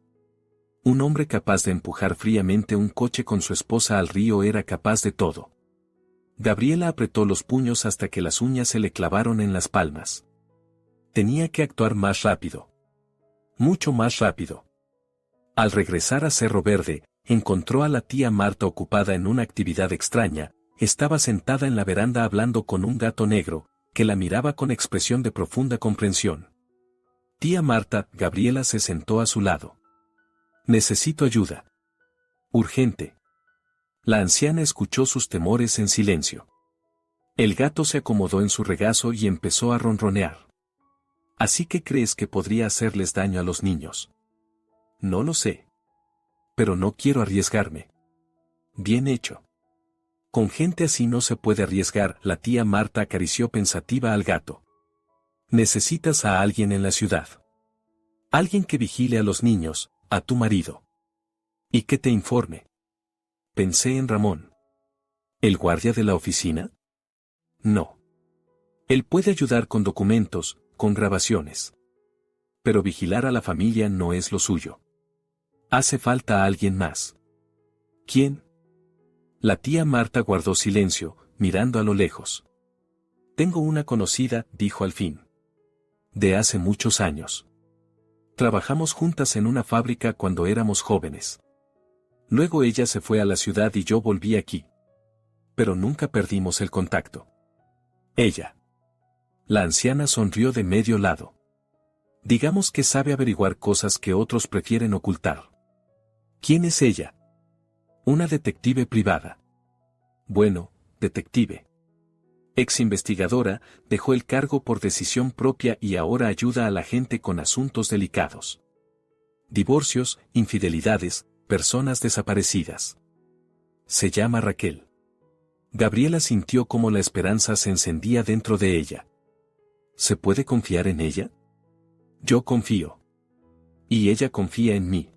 Un hombre capaz de empujar fríamente un coche con su esposa al río era capaz de todo. Gabriela apretó los puños hasta que las uñas se le clavaron en las palmas. Tenía que actuar más rápido. Mucho más rápido. Al regresar a Cerro Verde, encontró a la tía Marta ocupada en una actividad extraña. Estaba sentada en la veranda hablando con un gato negro, que la miraba con expresión de profunda comprensión. Tía Marta, Gabriela se sentó a su lado. Necesito ayuda. Urgente. La anciana escuchó sus temores en silencio. El gato se acomodó en su regazo y empezó a ronronear. ¿Así que crees que podría hacerles daño a los niños? No lo sé. Pero no quiero arriesgarme. Bien hecho. Con gente así no se puede arriesgar, la tía Marta acarició pensativa al gato. Necesitas a alguien en la ciudad. Alguien que vigile a los niños, a tu marido. Y que te informe. Pensé en Ramón. ¿El guardia de la oficina? No. Él puede ayudar con documentos, con grabaciones. Pero vigilar a la familia no es lo suyo. Hace falta alguien más. ¿Quién? La tía Marta guardó silencio, mirando a lo lejos. Tengo una conocida, dijo al fin. De hace muchos años. Trabajamos juntas en una fábrica cuando éramos jóvenes. Luego ella se fue a la ciudad y yo volví aquí. Pero nunca perdimos el contacto. Ella. La anciana sonrió de medio lado. Digamos que sabe averiguar cosas que otros prefieren ocultar. ¿Quién es ella? Una detective privada. Bueno, detective. Ex investigadora, dejó el cargo por decisión propia y ahora ayuda a la gente con asuntos delicados. Divorcios, infidelidades, personas desaparecidas. Se llama Raquel. Gabriela sintió como la esperanza se encendía dentro de ella. ¿Se puede confiar en ella? Yo confío. Y ella confía en mí.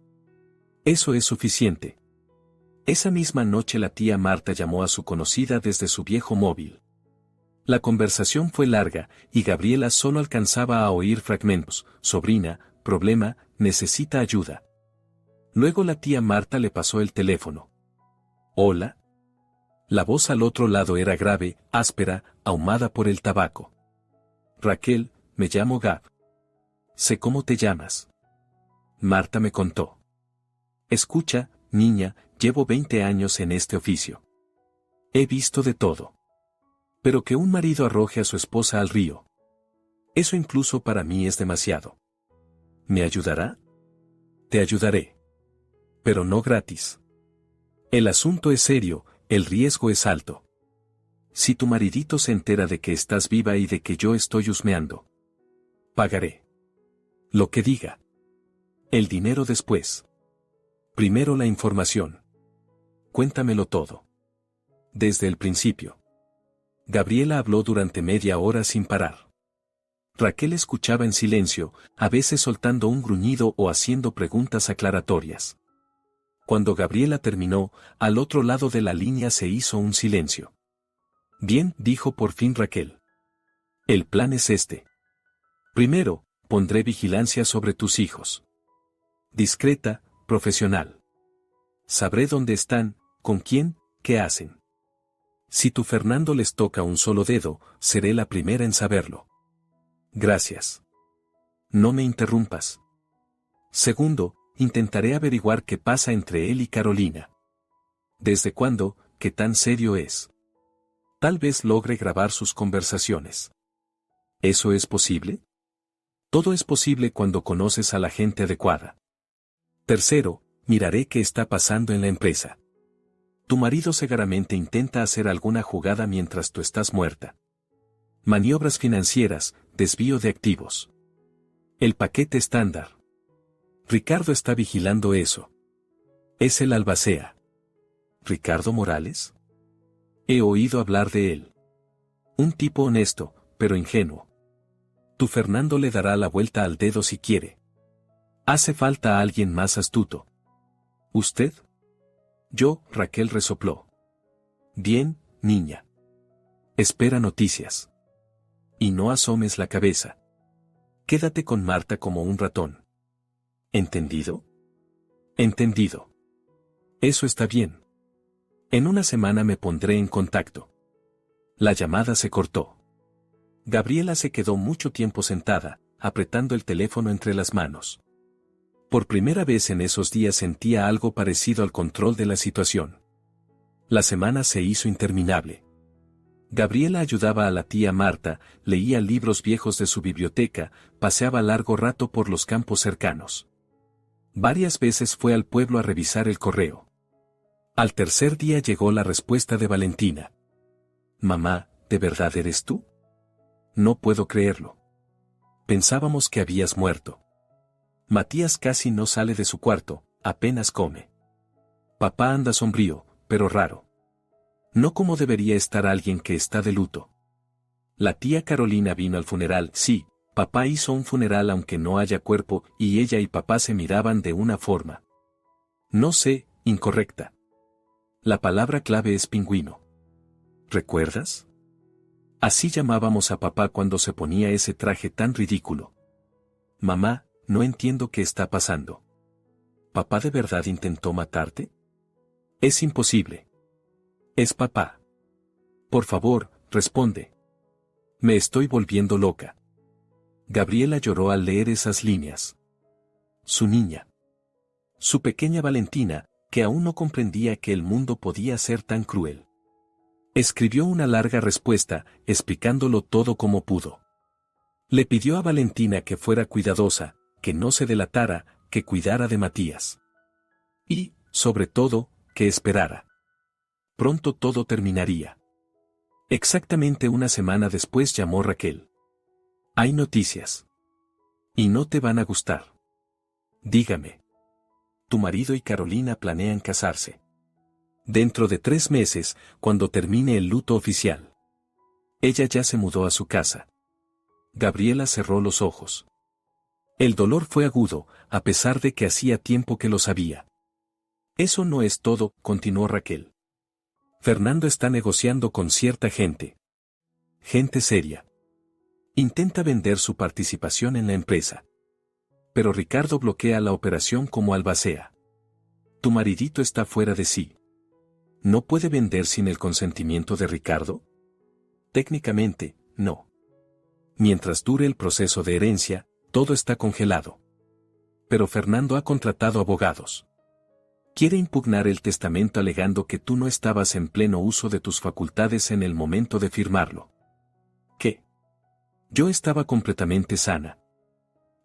Eso es suficiente. Esa misma noche la tía Marta llamó a su conocida desde su viejo móvil. La conversación fue larga, y Gabriela solo alcanzaba a oír fragmentos. Sobrina, problema, necesita ayuda. Luego la tía Marta le pasó el teléfono. ¿Hola? La voz al otro lado era grave, áspera, ahumada por el tabaco. Raquel, me llamo Gab. Sé cómo te llamas. Marta me contó. Escucha, niña, llevo 20 años en este oficio. He visto de todo. Pero que un marido arroje a su esposa al río. Eso incluso para mí es demasiado. ¿Me ayudará? Te ayudaré. Pero no gratis. El asunto es serio, el riesgo es alto. Si tu maridito se entera de que estás viva y de que yo estoy husmeando, pagaré. Lo que diga. El dinero después. Primero la información. Cuéntamelo todo. Desde el principio. Gabriela habló durante media hora sin parar. Raquel escuchaba en silencio, a veces soltando un gruñido o haciendo preguntas aclaratorias. Cuando Gabriela terminó, al otro lado de la línea se hizo un silencio. Bien, dijo por fin Raquel. El plan es este. Primero, pondré vigilancia sobre tus hijos. Discreta, profesional. Sabré dónde están, con quién, qué hacen. Si tu Fernando les toca un solo dedo, seré la primera en saberlo. Gracias. No me interrumpas. Segundo, intentaré averiguar qué pasa entre él y Carolina. ¿Desde cuándo? ¿Qué tan serio es? Tal vez logre grabar sus conversaciones. ¿Eso es posible? Todo es posible cuando conoces a la gente adecuada. Tercero, miraré qué está pasando en la empresa. Tu marido seguramente intenta hacer alguna jugada mientras tú estás muerta. Maniobras financieras, desvío de activos. El paquete estándar. Ricardo está vigilando eso. Es el albacea. ¿Ricardo Morales? He oído hablar de él. Un tipo honesto, pero ingenuo. Tu Fernando le dará la vuelta al dedo si quiere. Hace falta alguien más astuto. ¿Usted? Yo, Raquel resopló. Bien, niña. Espera noticias. Y no asomes la cabeza. Quédate con Marta como un ratón. ¿Entendido? Entendido. Eso está bien. En una semana me pondré en contacto. La llamada se cortó. Gabriela se quedó mucho tiempo sentada, apretando el teléfono entre las manos. Por primera vez en esos días sentía algo parecido al control de la situación. La semana se hizo interminable. Gabriela ayudaba a la tía Marta, leía libros viejos de su biblioteca, paseaba largo rato por los campos cercanos. Varias veces fue al pueblo a revisar el correo. Al tercer día llegó la respuesta de Valentina. Mamá, ¿de verdad eres tú? No puedo creerlo. Pensábamos que habías muerto. Matías casi no sale de su cuarto, apenas come. Papá anda sombrío, pero raro. No como debería estar alguien que está de luto. La tía Carolina vino al funeral, sí, papá hizo un funeral aunque no haya cuerpo, y ella y papá se miraban de una forma. No sé, incorrecta. La palabra clave es pingüino. ¿Recuerdas? Así llamábamos a papá cuando se ponía ese traje tan ridículo. Mamá, no entiendo qué está pasando. ¿Papá de verdad intentó matarte? Es imposible. Es papá. Por favor, responde. Me estoy volviendo loca. Gabriela lloró al leer esas líneas. Su niña. Su pequeña Valentina, que aún no comprendía que el mundo podía ser tan cruel. Escribió una larga respuesta, explicándolo todo como pudo. Le pidió a Valentina que fuera cuidadosa, que no se delatara, que cuidara de Matías. Y, sobre todo, que esperara. Pronto todo terminaría. Exactamente una semana después llamó Raquel. Hay noticias. Y no te van a gustar. Dígame. Tu marido y Carolina planean casarse. Dentro de 3 meses, cuando termine el luto oficial. Ella ya se mudó a su casa. Gabriela cerró los ojos. El dolor fue agudo, a pesar de que hacía tiempo que lo sabía. Eso no es todo, continuó Raquel. Fernando está negociando con cierta gente. Gente seria. Intenta vender su participación en la empresa. Pero Ricardo bloquea la operación como albacea. Tu maridito está fuera de sí. ¿No puede vender sin el consentimiento de Ricardo? Técnicamente, no. Mientras dure el proceso de herencia, todo está congelado. Pero Fernando ha contratado abogados. Quiere impugnar el testamento alegando que tú no estabas en pleno uso de tus facultades en el momento de firmarlo. ¿Qué? Yo estaba completamente sana.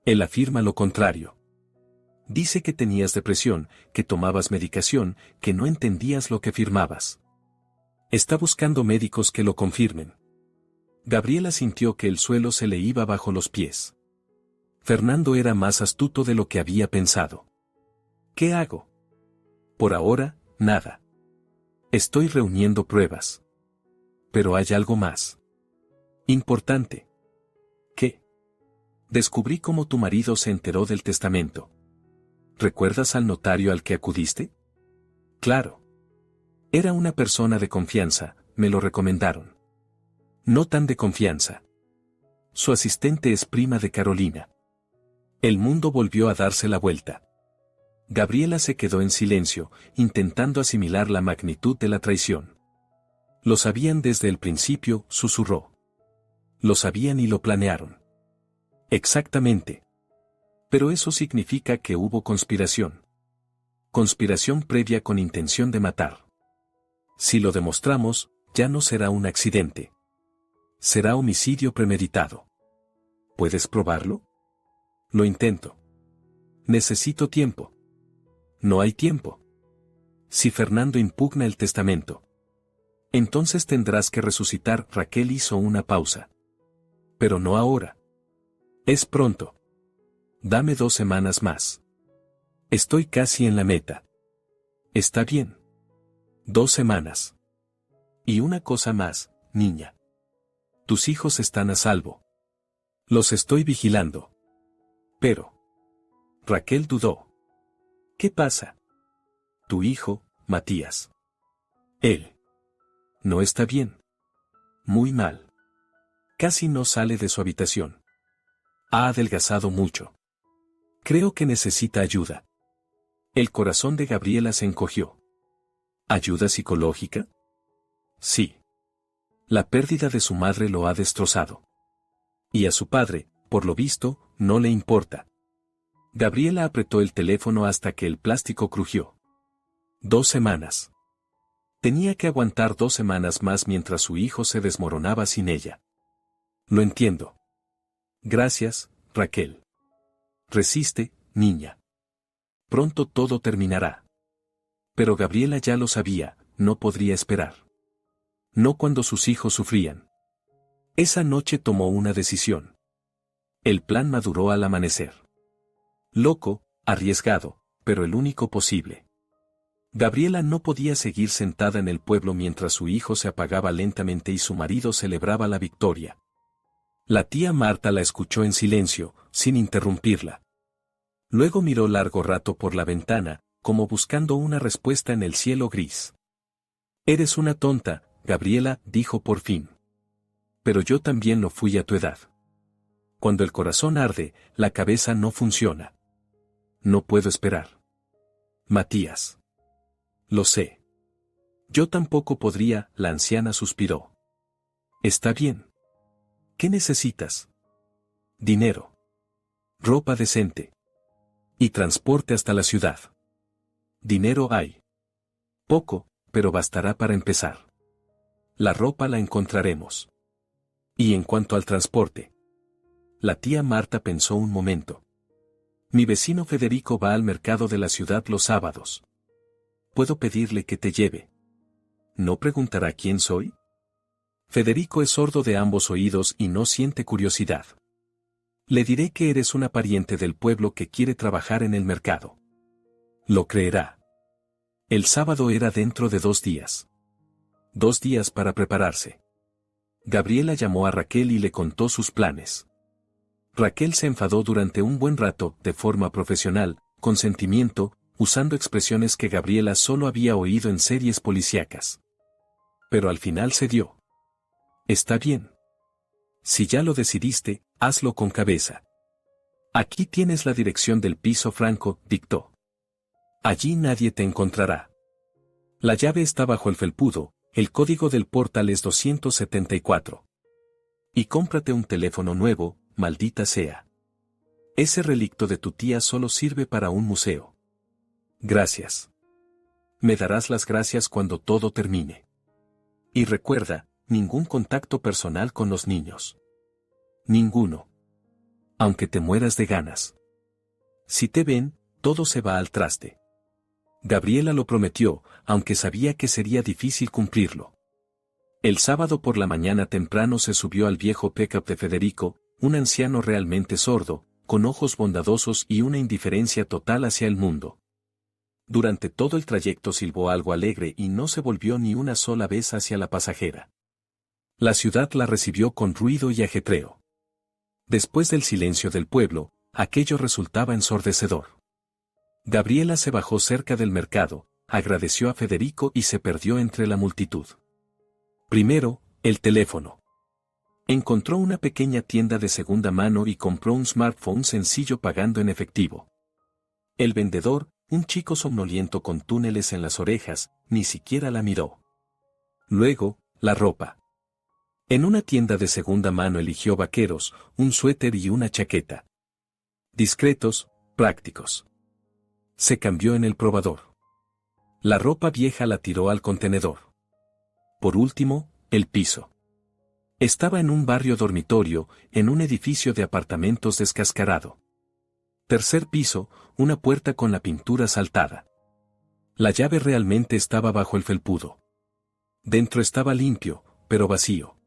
Él afirma lo contrario. Dice que tenías depresión, que tomabas medicación, que no entendías lo que firmabas. Está buscando médicos que lo confirmen. Gabriela sintió que el suelo se le iba bajo los pies. Fernando era más astuto de lo que había pensado. ¿Qué hago? Por ahora, nada. Estoy reuniendo pruebas. Pero hay algo más. Importante. ¿Qué? Descubrí cómo tu marido se enteró del testamento. ¿Recuerdas al notario al que acudiste? Claro. Era una persona de confianza, me lo recomendaron. No tan de confianza. Su asistente es prima de Carolina. El mundo volvió a darse la vuelta. Gabriela se quedó en silencio, intentando asimilar la magnitud de la traición. Lo sabían desde el principio, susurró. Lo sabían y lo planearon. Exactamente. Pero eso significa que hubo conspiración. Conspiración previa con intención de matar. Si lo demostramos, ya no será un accidente. Será homicidio premeditado. ¿Puedes probarlo? Lo intento. Necesito tiempo. No hay tiempo. Si Fernando impugna el testamento, entonces tendrás que resucitar. Raquel hizo una pausa. Pero no ahora. Es pronto. Dame 2 semanas más. Estoy casi en la meta. Está bien. 2 semanas. Y una cosa más, niña. Tus hijos están a salvo. Los estoy vigilando. Pero. Raquel dudó. ¿Qué pasa? Tu hijo, Matías. Él. No está bien. Muy mal. Casi no sale de su habitación. Ha adelgazado mucho. Creo que necesita ayuda. El corazón de Gabriela se encogió. ¿Ayuda psicológica? Sí. La pérdida de su madre lo ha destrozado. Y a su padre, por lo visto, no le importa. Gabriela apretó el teléfono hasta que el plástico crujió. 2 semanas. Tenía que aguantar 2 semanas más mientras su hijo se desmoronaba sin ella. Lo entiendo. Gracias, Raquel. Resiste, niña. Pronto todo terminará. Pero Gabriela ya lo sabía, no podría esperar. No cuando sus hijos sufrían. Esa noche tomó una decisión. El plan maduró al amanecer. Loco, arriesgado, pero el único posible. Gabriela no podía seguir sentada en el pueblo mientras su hijo se apagaba lentamente y su marido celebraba la victoria. La tía Marta la escuchó en silencio, sin interrumpirla. Luego miró largo rato por la ventana, como buscando una respuesta en el cielo gris. Eres una tonta, Gabriela, dijo por fin. Pero yo también lo fui a tu edad. Cuando el corazón arde, la cabeza no funciona. No puedo esperar. Matías. Lo sé. Yo tampoco podría, la anciana suspiró. Está bien. ¿Qué necesitas? Dinero. Ropa decente. Y transporte hasta la ciudad. Dinero hay. Poco, pero bastará para empezar. La ropa la encontraremos. Y en cuanto al transporte. La tía Marta pensó un momento. Mi vecino Federico va al mercado de la ciudad los sábados. ¿Puedo pedirle que te lleve? ¿No preguntará quién soy? Federico es sordo de ambos oídos y no siente curiosidad. Le diré que eres una pariente del pueblo que quiere trabajar en el mercado. Lo creerá. El sábado era dentro de 2 días. 2 días para prepararse. Gabriela llamó a Raquel y le contó sus planes. Raquel se enfadó durante un buen rato, de forma profesional, con sentimiento, usando expresiones que Gabriela solo había oído en series policíacas. Pero al final cedió. Está bien. Si ya lo decidiste, hazlo con cabeza. Aquí tienes la dirección del piso franco, dictó. Allí nadie te encontrará. La llave está bajo el felpudo, el código del portal es 274. Y cómprate un teléfono nuevo, maldita sea. Ese relicto de tu tía solo sirve para un museo. Gracias. Me darás las gracias cuando todo termine. Y recuerda, ningún contacto personal con los niños. Ninguno. Aunque te mueras de ganas. Si te ven, todo se va al traste. Gabriela lo prometió, aunque sabía que sería difícil cumplirlo. El sábado por la mañana temprano se subió al viejo pick-up de Federico, un anciano realmente sordo, con ojos bondadosos y una indiferencia total hacia el mundo. Durante todo el trayecto silbó algo alegre y no se volvió ni una sola vez hacia la pasajera. La ciudad la recibió con ruido y ajetreo. Después del silencio del pueblo, aquello resultaba ensordecedor. Gabriela se bajó cerca del mercado, agradeció a Federico y se perdió entre la multitud. Primero, el teléfono. Encontró una pequeña tienda de segunda mano y compró un smartphone sencillo pagando en efectivo. El vendedor, un chico somnoliento con túneles en las orejas, ni siquiera la miró. Luego, la ropa. En una tienda de segunda mano eligió vaqueros, un suéter y una chaqueta. Discretos, prácticos. Se cambió en el probador. La ropa vieja la tiró al contenedor. Por último, el piso. Estaba en un barrio dormitorio, en un edificio de apartamentos descascarado. Tercer piso, una puerta con la pintura saltada. La llave realmente estaba bajo el felpudo. Dentro estaba limpio, pero vacío.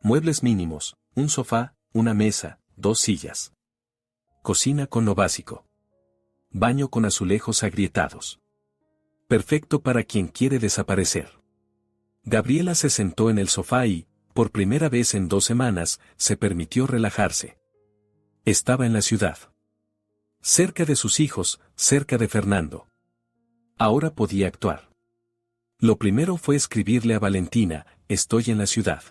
Muebles mínimos, un sofá, una mesa, 2 sillas. Cocina con lo básico. Baño con azulejos agrietados. Perfecto para quien quiere desaparecer. Gabriela se sentó en el sofá y, por primera vez en 2 semanas, se permitió relajarse. Estaba en la ciudad. Cerca de sus hijos, cerca de Fernando. Ahora podía actuar. Lo primero fue escribirle a Valentina, estoy en la ciudad.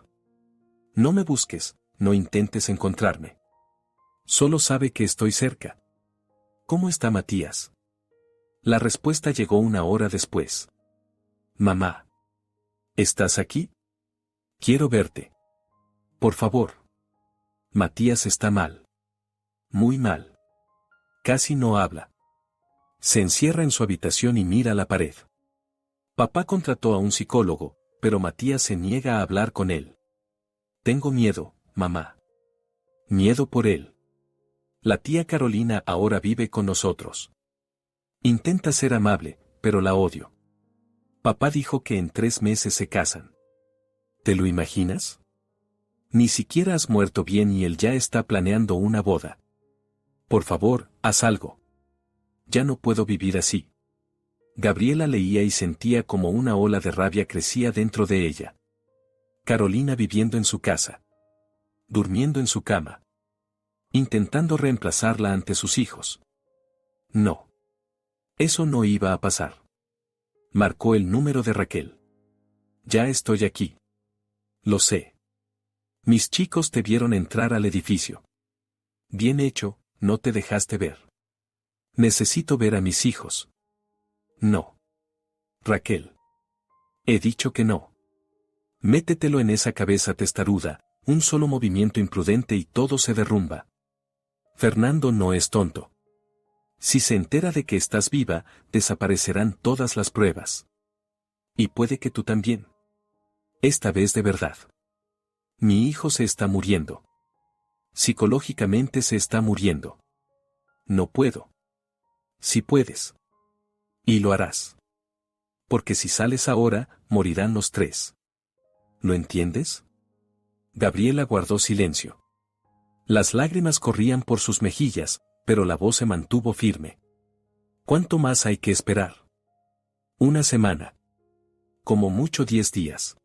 No me busques, no intentes encontrarme. Solo sabe que estoy cerca. ¿Cómo está Matías? La respuesta llegó 1 hora después. Mamá. ¿Estás aquí? Quiero verte. Por favor. Matías está mal. Muy mal. Casi no habla. Se encierra en su habitación y mira a la pared. Papá contrató a un psicólogo, pero Matías se niega a hablar con él. Tengo miedo, mamá. Miedo por él. La tía Carolina ahora vive con nosotros. Intenta ser amable, pero la odio. Papá dijo que en 3 meses se casan. ¿Te lo imaginas? Ni siquiera has muerto bien y él ya está planeando una boda. Por favor, haz algo. Ya no puedo vivir así. Gabriela leía y sentía como una ola de rabia crecía dentro de ella. Carolina viviendo en su casa. Durmiendo en su cama. Intentando reemplazarla ante sus hijos. No. Eso no iba a pasar. Marcó el número de Raquel. Ya estoy aquí. Lo sé. Mis chicos te vieron entrar al edificio. Bien hecho, no te dejaste ver. Necesito ver a mis hijos. No. Raquel. He dicho que no. Métetelo en esa cabeza testaruda, un solo movimiento imprudente y todo se derrumba. Fernando no es tonto. Si se entera de que estás viva, desaparecerán todas las pruebas. Y puede que tú también. Esta vez de verdad. Mi hijo se está muriendo. Psicológicamente se está muriendo. No puedo. Si puedes. Y lo harás. Porque si sales ahora, morirán los 3. ¿Lo entiendes? Gabriela guardó silencio. Las lágrimas corrían por sus mejillas, pero la voz se mantuvo firme. ¿Cuánto más hay que esperar? 1 semana. Como mucho 10 días.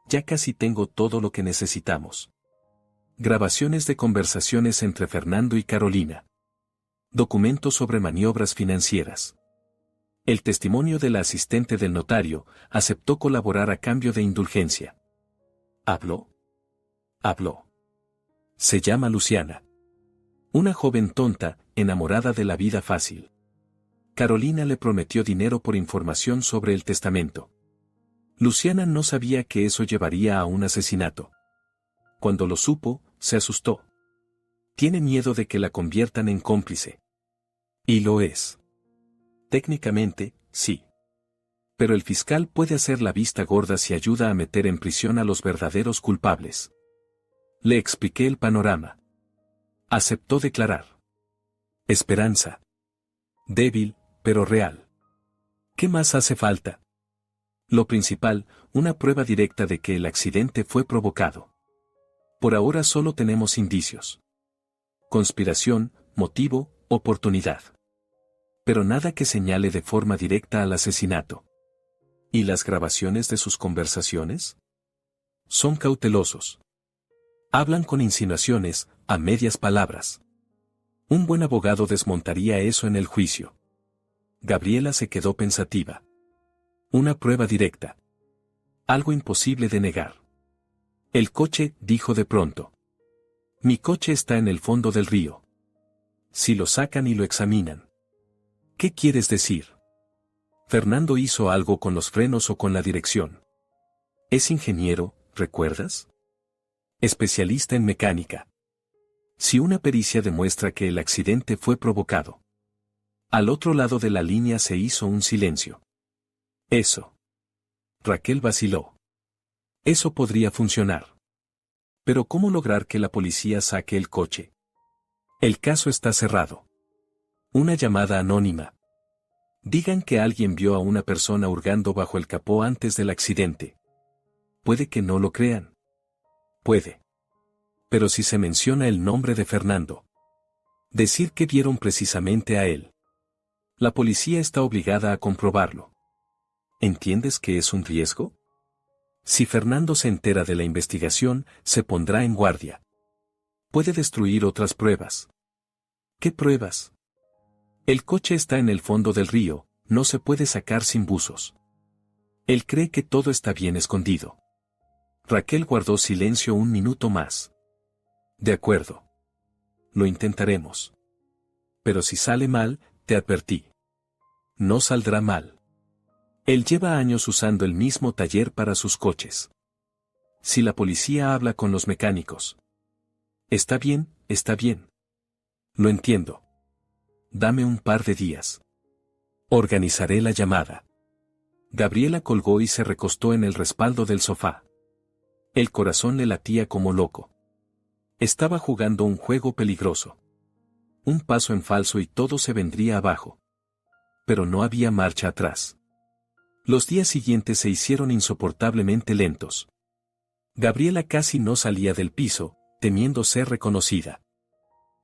Ya casi tengo todo lo que necesitamos. Grabaciones de conversaciones entre Fernando y Carolina. Documentos sobre maniobras financieras. El testimonio de la asistente del notario aceptó colaborar a cambio de indulgencia. ¿Habló? Habló. Se llama Luciana. Una joven tonta, enamorada de la vida fácil. Carolina le prometió dinero por información sobre el testamento. Luciana no sabía que eso llevaría a un asesinato. Cuando lo supo, se asustó. Tiene miedo de que la conviertan en cómplice. Y lo es. Técnicamente, sí. Pero el fiscal puede hacer la vista gorda si ayuda a meter en prisión a los verdaderos culpables. Le expliqué el panorama. Aceptó declarar. Esperanza. Débil, pero real. ¿Qué más hace falta? Lo principal, una prueba directa de que el accidente fue provocado. Por ahora solo tenemos indicios. Conspiración, motivo, oportunidad. Pero nada que señale de forma directa al asesinato. ¿Y las grabaciones de sus conversaciones? Son cautelosos. Hablan con insinuaciones, a medias palabras. Un buen abogado desmontaría eso en el juicio. Gabriela se quedó pensativa. Una prueba directa. Algo imposible de negar. El coche, dijo de pronto. Mi coche está en el fondo del río. Si lo sacan y lo examinan. ¿Qué quieres decir? Fernando hizo algo con los frenos o con la dirección. Es ingeniero, ¿recuerdas? Especialista en mecánica. Si una pericia demuestra que el accidente fue provocado. Al otro lado de la línea se hizo un silencio. Eso. Raquel vaciló. Eso podría funcionar. Pero ¿cómo lograr que la policía saque el coche? El caso está cerrado. Una llamada anónima. Digan que alguien vio a una persona hurgando bajo el capó antes del accidente. Puede que no lo crean. Puede. Pero si se menciona el nombre de Fernando. Decir que vieron precisamente a él. La policía está obligada a comprobarlo. ¿Entiendes que es un riesgo? Si Fernando se entera de la investigación, se pondrá en guardia. Puede destruir otras pruebas. ¿Qué pruebas? El coche está en el fondo del río, no se puede sacar sin buzos. Él cree que todo está bien escondido. Raquel guardó silencio un minuto más. De acuerdo. Lo intentaremos. Pero si sale mal, te advertí. No saldrá mal. Él lleva años usando el mismo taller para sus coches. Si la policía habla con los mecánicos. Está bien, está bien. Lo entiendo. Dame un par de días. Organizaré la llamada. Gabriela colgó y se recostó en el respaldo del sofá. El corazón le latía como loco. Estaba jugando un juego peligroso. Un paso en falso y todo se vendría abajo. Pero no había marcha atrás. Los días siguientes se hicieron insoportablemente lentos. Gabriela casi no salía del piso, temiendo ser reconocida.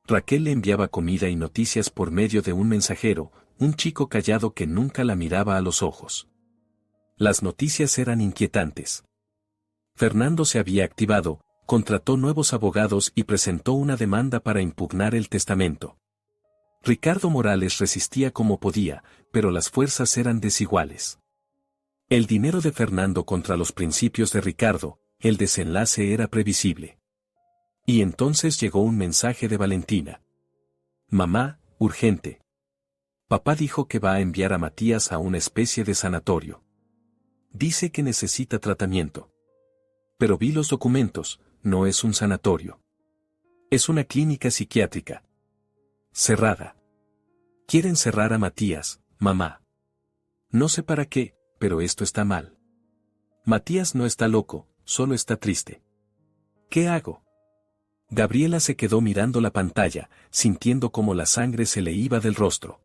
Raquel le enviaba comida y noticias por medio de un mensajero, un chico callado que nunca la miraba a los ojos. Las noticias eran inquietantes. Fernando se había activado, contrató nuevos abogados y presentó una demanda para impugnar el testamento. Ricardo Morales resistía como podía, pero las fuerzas eran desiguales. El dinero de Fernando contra los principios de Ricardo, el desenlace era previsible. Y entonces llegó un mensaje de Valentina. Mamá, urgente. Papá dijo que va a enviar a Matías a una especie de sanatorio. Dice que necesita tratamiento. Pero vi los documentos, no es un sanatorio. Es una clínica psiquiátrica. Cerrada. Quieren cerrar a Matías, mamá. No sé para qué, pero esto está mal. Matías no está loco, solo está triste. ¿Qué hago? Gabriela se quedó mirando la pantalla, sintiendo cómo la sangre se le iba del rostro.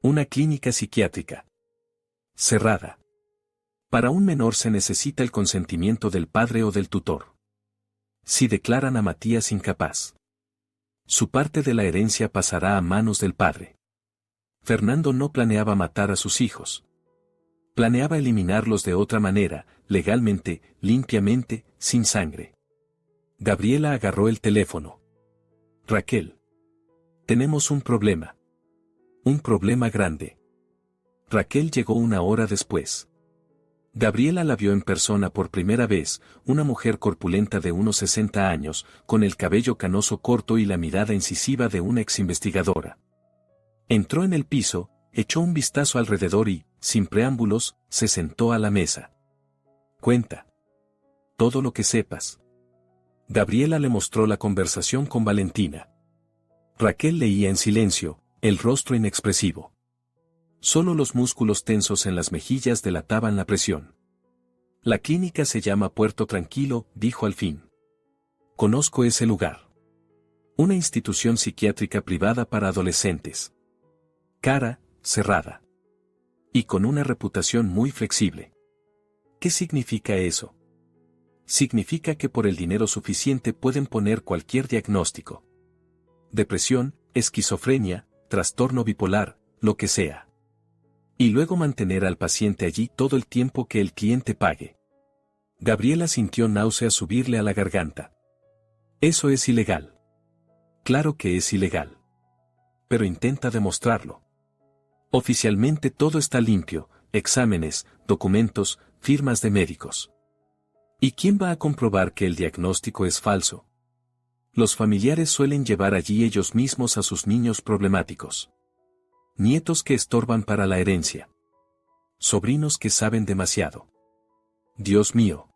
Una clínica psiquiátrica. Cerrada. Para un menor se necesita el consentimiento del padre o del tutor. Si declaran a Matías incapaz, su parte de la herencia pasará a manos del padre. Fernando no planeaba matar a sus hijos. Planeaba eliminarlos de otra manera, legalmente, limpiamente, sin sangre. Gabriela agarró el teléfono. Raquel. Tenemos un problema. Un problema grande. Raquel llegó una hora después. Gabriela la vio en persona por primera vez, una mujer corpulenta de unos 60 años, con el cabello canoso corto y la mirada incisiva de una exinvestigadora. Entró en el piso, echó un vistazo alrededor y, sin preámbulos, se sentó a la mesa. Cuenta. Todo lo que sepas. Gabriela le mostró la conversación con Valentina. Raquel leía en silencio, el rostro inexpresivo. Solo los músculos tensos en las mejillas delataban la presión. La clínica se llama Puerto Tranquilo, dijo al fin. Conozco ese lugar. Una institución psiquiátrica privada para adolescentes. Cara, cerrada. Y con una reputación muy flexible. ¿Qué significa eso? Significa que por el dinero suficiente pueden poner cualquier diagnóstico. Depresión, esquizofrenia, trastorno bipolar, lo que sea. Y luego mantener al paciente allí todo el tiempo que el cliente pague. Gabriela sintió náuseas subirle a la garganta. Eso es ilegal. Claro que es ilegal. Pero intenta demostrarlo. Oficialmente todo está limpio, exámenes, documentos, firmas de médicos. ¿Y quién va a comprobar que el diagnóstico es falso? Los familiares suelen llevar allí ellos mismos a sus niños problemáticos. Nietos que estorban para la herencia. Sobrinos que saben demasiado. Dios mío.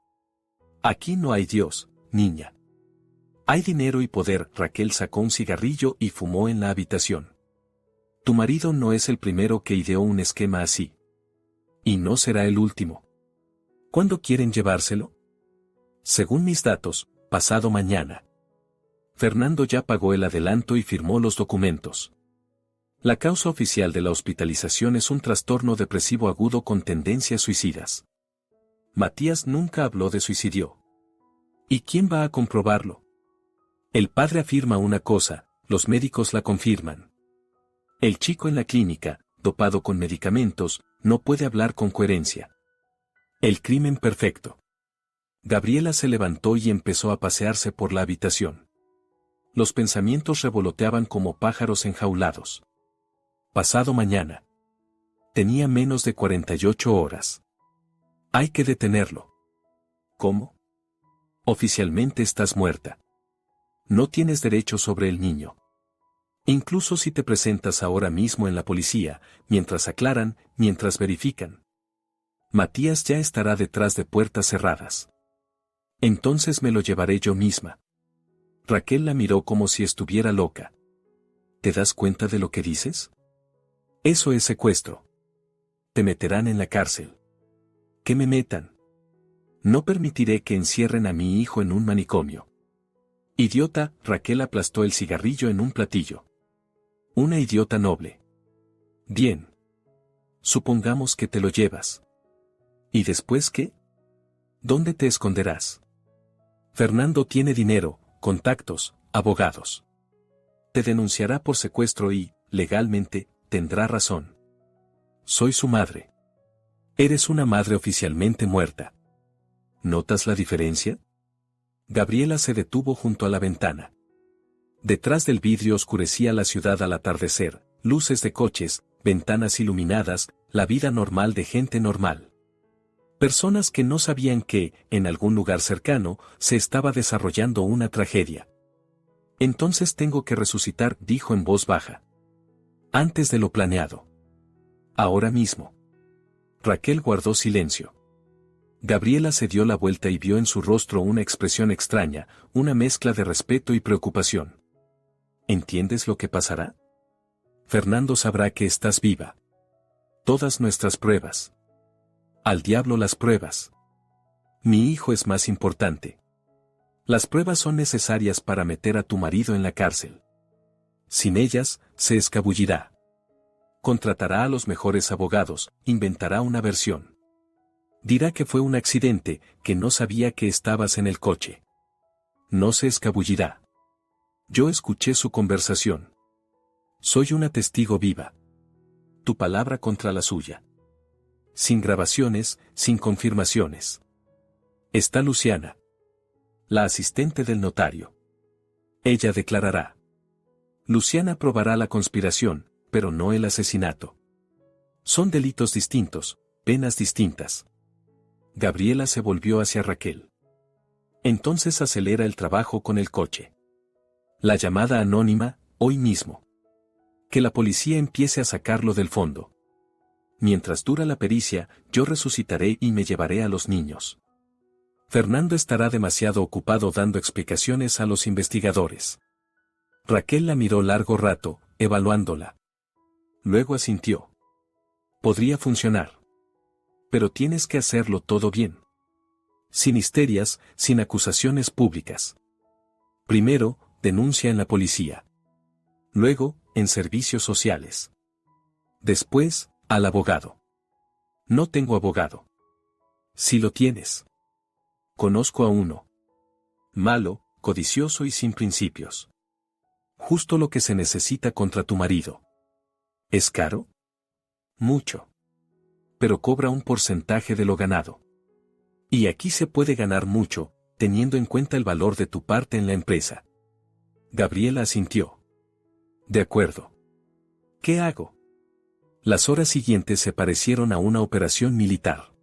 Aquí no hay Dios, niña. Hay dinero y poder. Raquel sacó un cigarrillo y fumó en la habitación. Tu marido no es el primero que ideó un esquema así. Y no será el último. ¿Cuándo quieren llevárselo? Según mis datos, pasado mañana. Fernando ya pagó el adelanto y firmó los documentos. La causa oficial de la hospitalización es un trastorno depresivo agudo con tendencias suicidas. Matías nunca habló de suicidio. ¿Y quién va a comprobarlo? El padre afirma una cosa, los médicos la confirman. El chico en la clínica, dopado con medicamentos, no puede hablar con coherencia. El crimen perfecto. Gabriela se levantó y empezó a pasearse por la habitación. Los pensamientos revoloteaban como pájaros enjaulados. Pasado mañana. Tenía menos de 48 horas. Hay que detenerlo. ¿Cómo? Oficialmente estás muerta. No tienes derecho sobre el niño. Incluso si te presentas ahora mismo en la policía, mientras aclaran, mientras verifican. Matías ya estará detrás de puertas cerradas. Entonces me lo llevaré yo misma. Raquel la miró como si estuviera loca. ¿Te das cuenta de lo que dices? Eso es secuestro. Te meterán en la cárcel. Que me metan. No permitiré que encierren a mi hijo en un manicomio. Idiota, Raquel aplastó el cigarrillo en un platillo. Una idiota noble. Bien. Supongamos que te lo llevas. ¿Y después qué? ¿Dónde te esconderás? Fernando tiene dinero, contactos, abogados. Te denunciará por secuestro y, legalmente, tendrá razón. Soy su madre. Eres una madre oficialmente muerta. ¿Notas la diferencia? Gabriela se detuvo junto a la ventana. Detrás del vidrio oscurecía la ciudad al atardecer, luces de coches, ventanas iluminadas, la vida normal de gente normal. Personas que no sabían que, en algún lugar cercano, se estaba desarrollando una tragedia. Entonces tengo que resucitar, dijo en voz baja. Antes de lo planeado. Ahora mismo. Raquel guardó silencio. Gabriela se dio la vuelta y vio en su rostro una expresión extraña, una mezcla de respeto y preocupación. ¿Entiendes lo que pasará? Fernando sabrá que estás viva. Todas nuestras pruebas. Al diablo las pruebas. Mi hijo es más importante. Las pruebas son necesarias para meter a tu marido en la cárcel. Sin ellas, se escabullirá. Contratará a los mejores abogados, inventará una versión. Dirá que fue un accidente, que no sabía que estabas en el coche. No se escabullirá. Yo escuché su conversación. Soy una testigo viva. Tu palabra contra la suya. Sin grabaciones, sin confirmaciones. Está Luciana. La asistente del notario. Ella declarará. Luciana probará la conspiración, pero no el asesinato. Son delitos distintos, penas distintas. Gabriela se volvió hacia Raquel. Entonces acelera el trabajo con el coche. La llamada anónima, hoy mismo. Que la policía empiece a sacarlo del fondo. Mientras dura la pericia, yo resucitaré y me llevaré a los niños. Fernando estará demasiado ocupado dando explicaciones a los investigadores. Raquel la miró largo rato, evaluándola. Luego asintió. Podría funcionar. Pero tienes que hacerlo todo bien. Sin histerias, sin acusaciones públicas. Primero, denuncia en la policía. Luego, en servicios sociales. Después, al abogado. No tengo abogado. Si lo tienes. Conozco a uno. Malo, codicioso y sin principios. Justo lo que se necesita contra tu marido. ¿Es caro? Mucho. Pero cobra un porcentaje de lo ganado. Y aquí se puede ganar mucho, teniendo en cuenta el valor de tu parte en la empresa. Gabriela asintió. De acuerdo. ¿Qué hago? Las horas siguientes se parecieron a una operación militar.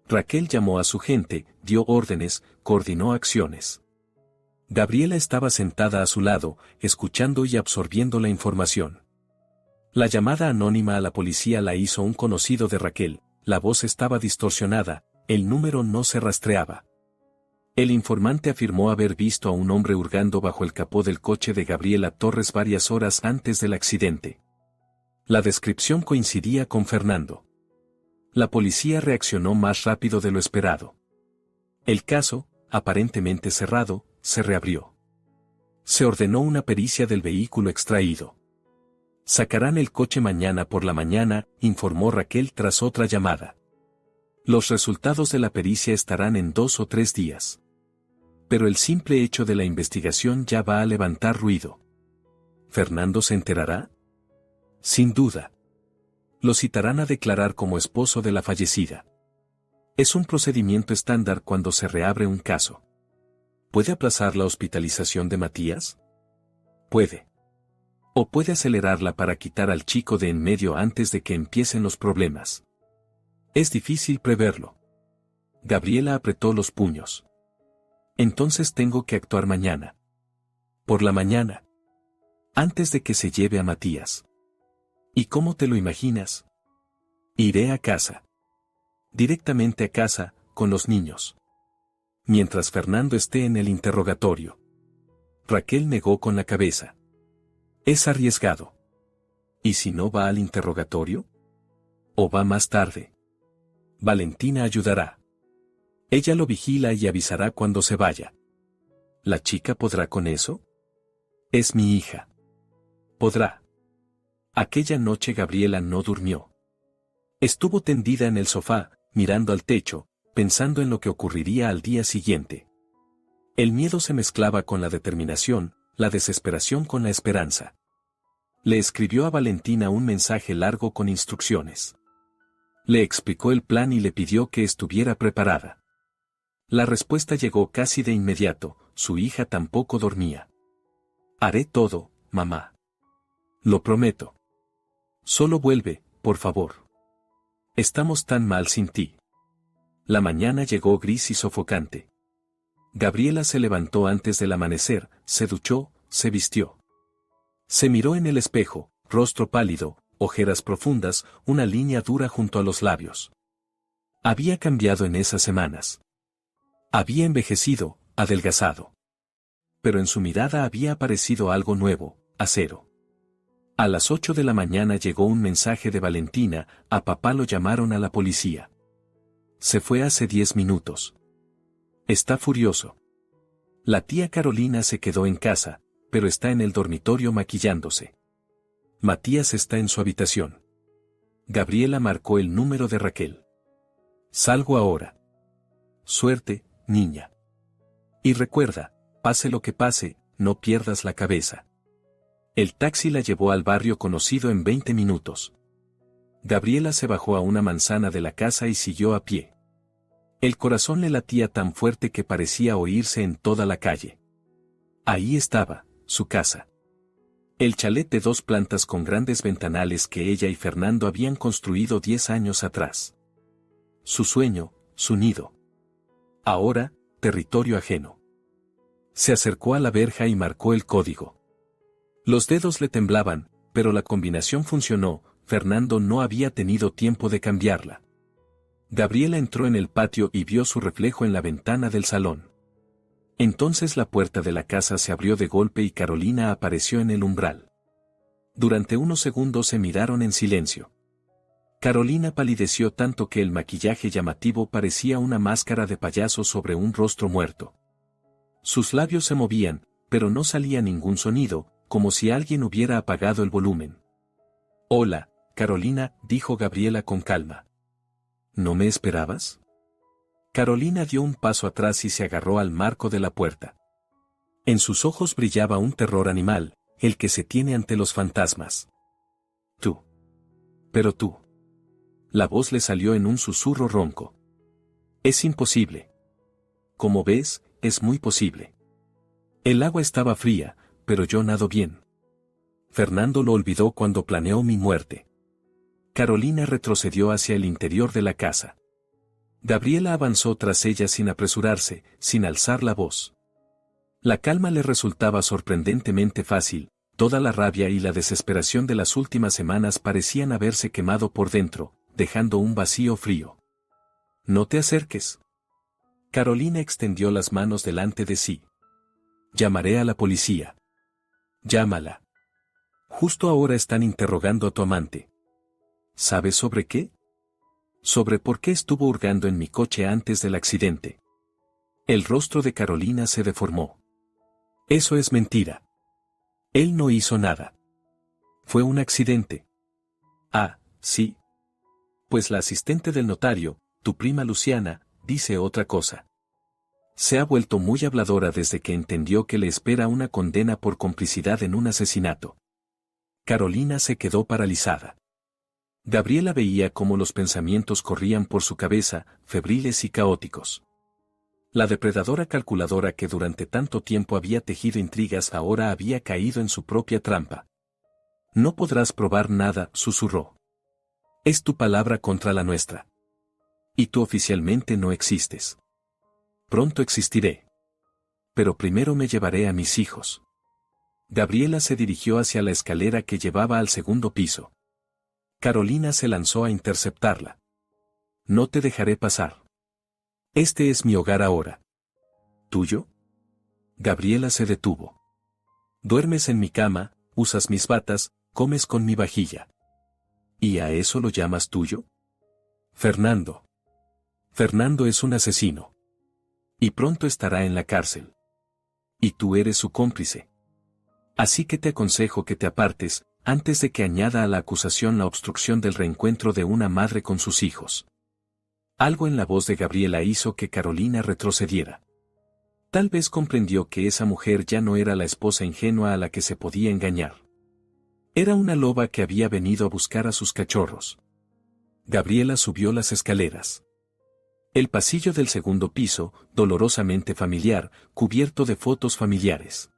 Raquel llamó a su gente, dio órdenes, coordinó acciones. Gabriela estaba sentada a su lado, escuchando y absorbiendo la información. La llamada anónima a la policía la hizo un conocido de Raquel, la voz estaba distorsionada, el número no se rastreaba. El informante afirmó haber visto a un hombre hurgando bajo el capó del coche de Gabriela Torres varias horas antes del accidente. La descripción coincidía con Fernando. La policía reaccionó más rápido de lo esperado. El caso, aparentemente cerrado, se reabrió. Se ordenó una pericia del vehículo extraído. Sacarán el coche mañana por la mañana, informó Raquel tras otra llamada. Los resultados de la pericia estarán en 2 o 3 días. Pero el simple hecho de la investigación ya va a levantar ruido. ¿Fernando se enterará? Sin duda. Lo citarán a declarar como esposo de la fallecida. Es un procedimiento estándar cuando se reabre un caso. ¿Puede aplazar la hospitalización de Matías? Puede. O puede acelerarla para quitar al chico de en medio antes de que empiecen los problemas. Es difícil preverlo. Gabriela apretó los puños. Entonces tengo que actuar mañana. Por la mañana. Antes de que se lleve a Matías. ¿Y cómo te lo imaginas? Iré a casa. Directamente a casa, con los niños. Mientras Fernando esté en el interrogatorio. Raquel negó con la cabeza. Es arriesgado. ¿Y si no va al interrogatorio? ¿O va más tarde? Valentina ayudará. Ella lo vigila y avisará cuando se vaya. ¿La chica podrá con eso? Es mi hija. Podrá. Aquella noche Gabriela no durmió. Estuvo tendida en el sofá, mirando al techo, pensando en lo que ocurriría al día siguiente. El miedo se mezclaba con la determinación, la desesperación con la esperanza. Le escribió a Valentina un mensaje largo con instrucciones. Le explicó el plan y le pidió que estuviera preparada. La respuesta llegó casi de inmediato, su hija tampoco dormía. Haré todo, mamá. Lo prometo. Solo vuelve, por favor. Estamos tan mal sin ti. La mañana llegó gris y sofocante. Gabriela se levantó antes del amanecer, se duchó, se vistió. Se miró en el espejo, rostro pálido, ojeras profundas, una línea dura junto a los labios. Había cambiado en esas semanas. Había envejecido, adelgazado. Pero en su mirada había aparecido algo nuevo, acero. A las 8 de la mañana llegó un mensaje de Valentina, a papá lo llamaron a la policía. Se fue hace 10 minutos. Está furioso. La tía Carolina se quedó en casa, pero está en el dormitorio maquillándose. Matías está en su habitación. Gabriela marcó el número de Raquel. Salgo ahora. Suerte, niña. Y recuerda, pase lo que pase, no pierdas la cabeza. El taxi la llevó al barrio conocido en 20 minutos. Gabriela se bajó a una manzana de la casa y siguió a pie. El corazón le latía tan fuerte que parecía oírse en toda la calle. Ahí estaba, su casa. El chalet de 2 plantas con grandes ventanales que ella y Fernando habían construido 10 años atrás. Su sueño, su nido. Ahora, territorio ajeno. Se acercó a la verja y marcó el código. Los dedos le temblaban, pero la combinación funcionó. Fernando no había tenido tiempo de cambiarla. Gabriela entró en el patio y vio su reflejo en la ventana del salón. Entonces la puerta de la casa se abrió de golpe y Carolina apareció en el umbral. Durante unos segundos se miraron en silencio. Carolina palideció tanto que el maquillaje llamativo parecía una máscara de payaso sobre un rostro muerto. Sus labios se movían, pero no salía ningún sonido, como si alguien hubiera apagado el volumen. «Hola, Carolina», dijo Gabriela con calma. «¿No me esperabas?» Carolina dio un paso atrás y se agarró al marco de la puerta. En sus ojos brillaba un terror animal, el que se tiene ante los fantasmas. «Tú. Pero tú». La voz le salió en un susurro ronco. «Es imposible. Como ves, es muy posible. El agua estaba fría, pero yo nado bien. Fernando lo olvidó cuando planeó mi muerte». Carolina retrocedió hacia el interior de la casa. Gabriela avanzó tras ella sin apresurarse, sin alzar la voz. La calma le resultaba sorprendentemente fácil, toda la rabia y la desesperación de las últimas semanas parecían haberse quemado por dentro, dejando un vacío frío. «No te acerques». Carolina extendió las manos delante de sí. «Llamaré a la policía». «Llámala. Justo ahora están interrogando a tu amante». «¿Sabes sobre qué?» «Sobre por qué estuvo hurgando en mi coche antes del accidente». El rostro de Carolina se deformó. «Eso es mentira. Él no hizo nada. Fue un accidente». «Ah, sí. Pues la asistente del notario, tu prima Luciana, dice otra cosa. Se ha vuelto muy habladora desde que entendió que le espera una condena por complicidad en un asesinato». Carolina se quedó paralizada. Gabriela veía cómo los pensamientos corrían por su cabeza, febriles y caóticos. La depredadora calculadora que durante tanto tiempo había tejido intrigas ahora había caído en su propia trampa. «No podrás probar nada», susurró. «Es tu palabra contra la nuestra. Y tú oficialmente no existes. Pronto existiré. Pero primero me llevaré a mis hijos». Gabriela se dirigió hacia la escalera que llevaba al segundo piso. Carolina se lanzó a interceptarla. «No te dejaré pasar. Este es mi hogar ahora». «¿Tuyo?» Gabriela se detuvo. «Duermes en mi cama, usas mis batas, comes con mi vajilla. ¿Y a eso lo llamas tuyo?» «Fernando. Fernando es un asesino. Y pronto estará en la cárcel. Y tú eres su cómplice. Así que te aconsejo que te apartes, antes de que añada a la acusación la obstrucción del reencuentro de una madre con sus hijos». Algo en la voz de Gabriela hizo que Carolina retrocediera. Tal vez comprendió que esa mujer ya no era la esposa ingenua a la que se podía engañar. Era una loba que había venido a buscar a sus cachorros. Gabriela subió las escaleras. El pasillo del segundo piso, dolorosamente familiar, cubierto de fotos familiares.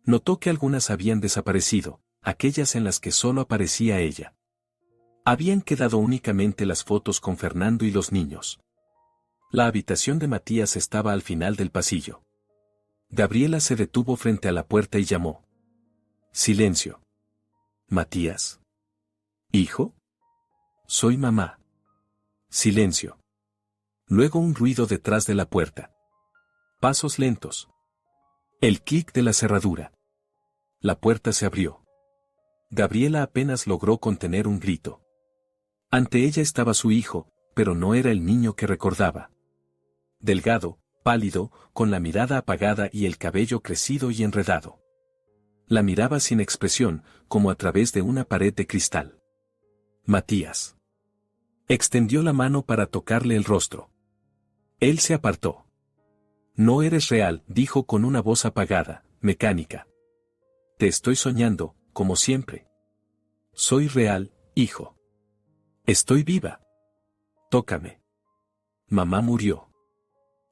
Notó que algunas habían desaparecido, aquellas en las que solo aparecía ella. Habían quedado únicamente las fotos con Fernando y los niños. La habitación de Matías estaba al final del pasillo. Gabriela se detuvo frente a la puerta y llamó. «Silencio». «¿Matías? ¿Hijo?» «Soy mamá». Silencio. Luego un ruido detrás de la puerta. Pasos lentos. El clic de la cerradura. La puerta se abrió. Gabriela apenas logró contener un grito. Ante ella estaba su hijo, pero no era el niño que recordaba. Delgado, pálido, con la mirada apagada y el cabello crecido y enredado. La miraba sin expresión, como a través de una pared de cristal. «Matías». Extendió la mano para tocarle el rostro. Él se apartó. «No eres real», dijo con una voz apagada, mecánica. «Te estoy soñando, como siempre». «Soy real, hijo. Estoy viva. Tócame». «Mamá murió».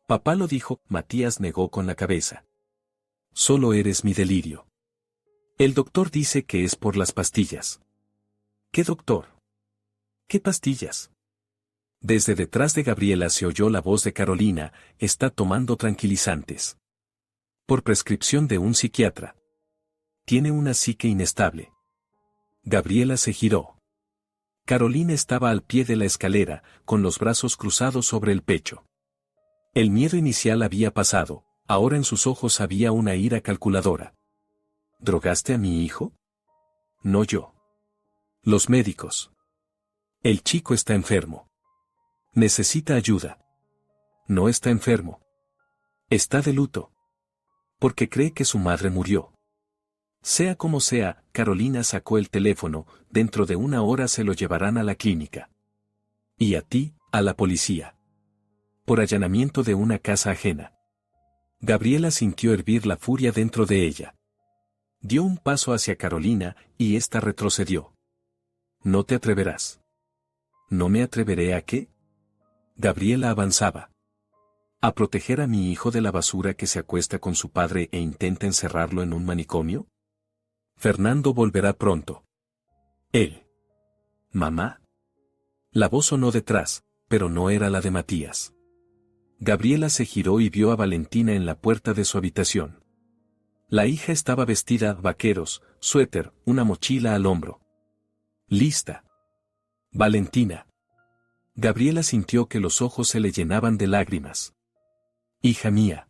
«Papá lo dijo», Matías negó con la cabeza. «Solo eres mi delirio». El doctor dice que es por las pastillas. ¿Qué doctor? ¿Qué pastillas? Desde detrás de Gabriela se oyó la voz de Carolina, está tomando tranquilizantes. Por prescripción de un psiquiatra. Tiene una psique inestable. Gabriela se giró. Carolina estaba al pie de la escalera, con los brazos cruzados sobre el pecho. El miedo inicial había pasado, ahora en sus ojos había una ira calculadora. ¿Drogaste a mi hijo? No yo. Los médicos. El chico está enfermo. Necesita ayuda. No está enfermo. Está de luto. Porque cree que su madre murió. Sea como sea, Carolina sacó el teléfono, dentro de una hora se lo llevarán a la clínica. Y a ti, a la policía. Por allanamiento de una casa ajena. Gabriela sintió hervir la furia dentro de ella. Dio un paso hacia Carolina, y ésta retrocedió. No te atreverás. ¿No me atreveré a qué? Gabriela avanzaba. ¿A proteger a mi hijo de la basura que se acuesta con su padre e intenta encerrarlo en un manicomio? Fernando volverá pronto. Él. ¿Mamá? La voz sonó detrás, pero no era la de Matías. Gabriela se giró y vio a Valentina en la puerta de su habitación. La hija estaba vestida, vaqueros, suéter, una mochila al hombro. Lista. Valentina. Gabriela sintió que los ojos se le llenaban de lágrimas. Hija mía.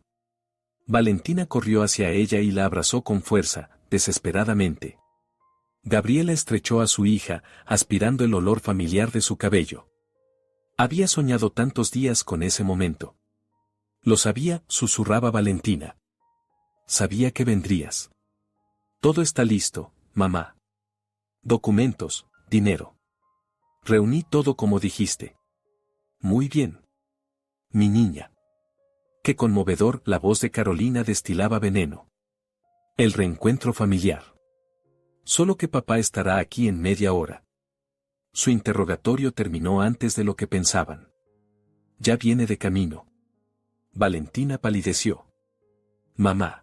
Valentina corrió hacia ella y la abrazó con fuerza, desesperadamente. Gabriela estrechó a su hija, aspirando el olor familiar de su cabello. Había soñado tantos días con ese momento. Lo sabía, susurraba Valentina. Sabía que vendrías. Todo está listo, mamá. Documentos, dinero. Reuní todo como dijiste. Muy bien. Mi niña. Qué conmovedor, la voz de Carolina destilaba veneno. El reencuentro familiar. Solo que papá estará aquí en media hora. Su interrogatorio terminó antes de lo que pensaban. Ya viene de camino. Valentina palideció. Mamá.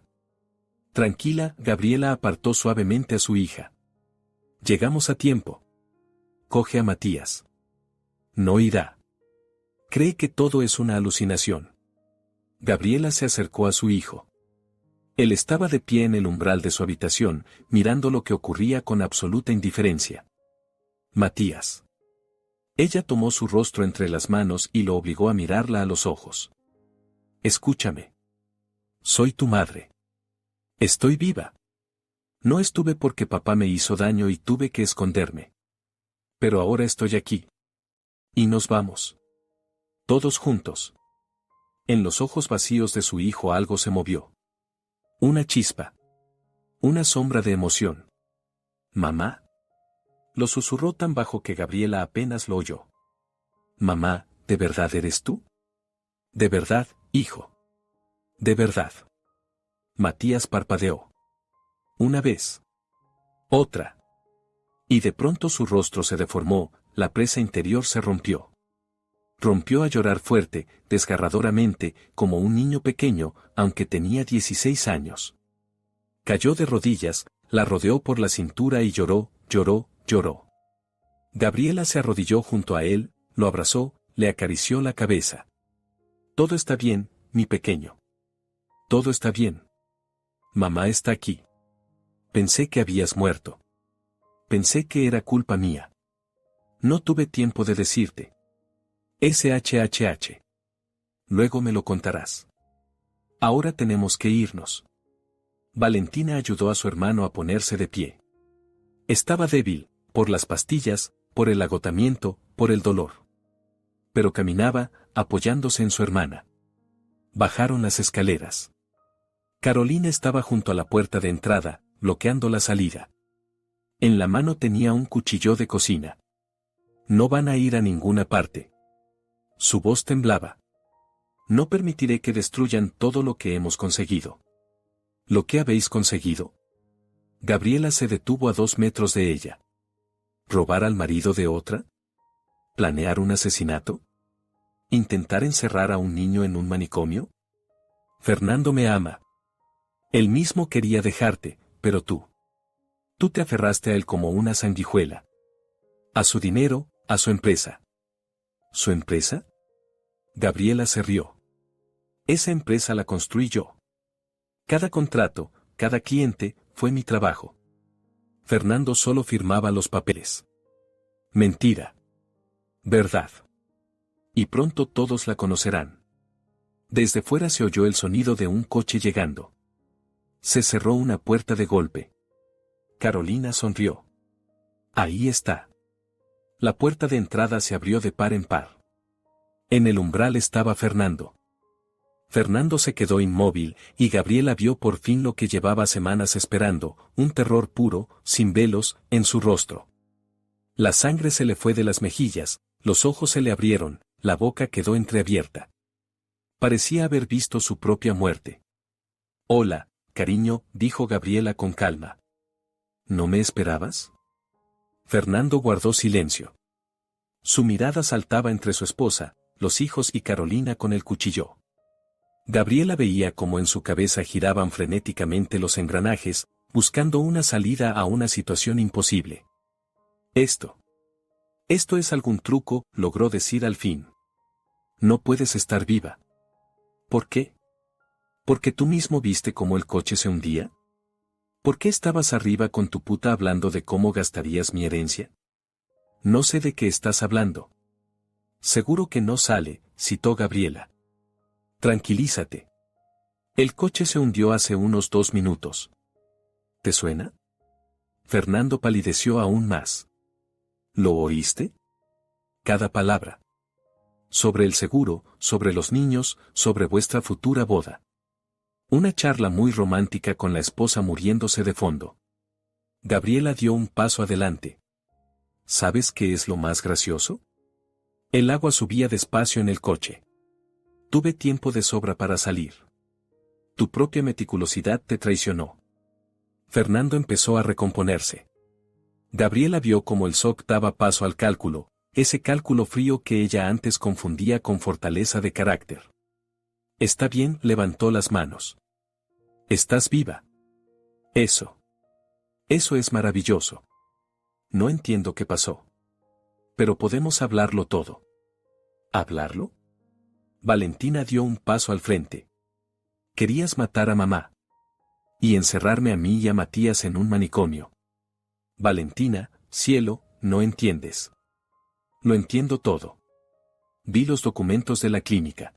Tranquila, Gabriela apartó suavemente a su hija. Llegamos a tiempo. Coge a Matías. No irá. Cree que todo es una alucinación. Gabriela se acercó a su hijo. Él estaba de pie en el umbral de su habitación, mirando lo que ocurría con absoluta indiferencia. Matías. Ella tomó su rostro entre las manos y lo obligó a mirarla a los ojos. Escúchame. Soy tu madre. Estoy viva. No estuve porque papá me hizo daño y tuve que esconderme. Pero ahora estoy aquí. Y nos vamos. Todos juntos. En los ojos vacíos de su hijo algo se movió. Una chispa. Una sombra de emoción. ¿Mamá? Lo susurró tan bajo que Gabriela apenas lo oyó. Mamá, ¿de verdad eres tú? De verdad, hijo. De verdad. Matías parpadeó. Una vez. Otra. Y de pronto su rostro se deformó, la presa interior se rompió. Rompió a llorar fuerte, desgarradoramente, como un niño pequeño, aunque tenía 16 años. Cayó de rodillas, la rodeó por la cintura y lloró, lloró, lloró. Gabriela se arrodilló junto a él, lo abrazó, le acarició la cabeza. Todo está bien, mi pequeño. Todo está bien. Mamá está aquí. Pensé que habías muerto. Pensé que era culpa mía. No tuve tiempo de decirte. SHHH. Luego me lo contarás. Ahora tenemos que irnos. Valentina ayudó a su hermano a ponerse de pie. Estaba débil, por las pastillas, por el agotamiento, por el dolor. Pero caminaba, apoyándose en su hermana. Bajaron las escaleras. Carolina estaba junto a la puerta de entrada, bloqueando la salida. En la mano tenía un cuchillo de cocina. No van a ir a ninguna parte. Su voz temblaba. No permitiré que destruyan todo lo que hemos conseguido. ¿Lo que habéis conseguido? Gabriela se detuvo a 2 metros de ella. ¿Robar al marido de otra? ¿Planear un asesinato? ¿Intentar encerrar a un niño en un manicomio? Fernando me ama. Él mismo quería dejarte, pero tú. Tú te aferraste a él como una sanguijuela. A su dinero, a su empresa. ¿Su empresa? Gabriela se rió. Esa empresa la construí yo. Cada contrato, cada cliente, fue mi trabajo. Fernando solo firmaba los papeles. Mentira. Verdad. Y pronto todos la conocerán. Desde fuera se oyó el sonido de un coche llegando. Se cerró una puerta de golpe. Carolina sonrió. Ahí está. La puerta de entrada se abrió de par en par. En el umbral estaba Fernando. Fernando se quedó inmóvil, y Gabriela vio por fin lo que llevaba semanas esperando, un terror puro, sin velos, en su rostro. La sangre se le fue de las mejillas, los ojos se le abrieron, la boca quedó entreabierta. Parecía haber visto su propia muerte. Hola, cariño, dijo Gabriela con calma. ¿No me esperabas? Fernando guardó silencio. Su mirada saltaba entre su esposa, los hijos y Carolina con el cuchillo. Gabriela veía cómo en su cabeza giraban frenéticamente los engranajes, buscando una salida a una situación imposible. Esto es algún truco, logró decir al fin. No puedes estar viva. ¿Por qué? ¿Porque tú mismo viste cómo el coche se hundía? ¿Por qué estabas arriba con tu puta hablando de cómo gastarías mi herencia? No sé de qué estás hablando. Seguro que no sale, citó Gabriela. Tranquilízate. El coche se hundió hace unos 2 minutos. ¿Te suena? Fernando palideció aún más. ¿Lo oíste? Cada palabra. Sobre el seguro, sobre los niños, sobre vuestra futura boda. Una charla muy romántica con la esposa muriéndose de fondo. Gabriela dio un paso adelante. ¿Sabes qué es lo más gracioso? El agua subía despacio en el coche. Tuve tiempo de sobra para salir. Tu propia meticulosidad te traicionó. Fernando empezó a recomponerse. Gabriela vio cómo el SOC daba paso al cálculo, ese cálculo frío que ella antes confundía con fortaleza de carácter. Está bien, levantó las manos. Estás viva. Eso es maravilloso. No entiendo qué pasó. Pero podemos hablarlo todo. ¿Hablarlo? Valentina dio un paso al frente. Querías matar a mamá. Y encerrarme a mí y a Matías en un manicomio. Valentina, cielo, no entiendes. Lo entiendo todo. Vi los documentos de la clínica.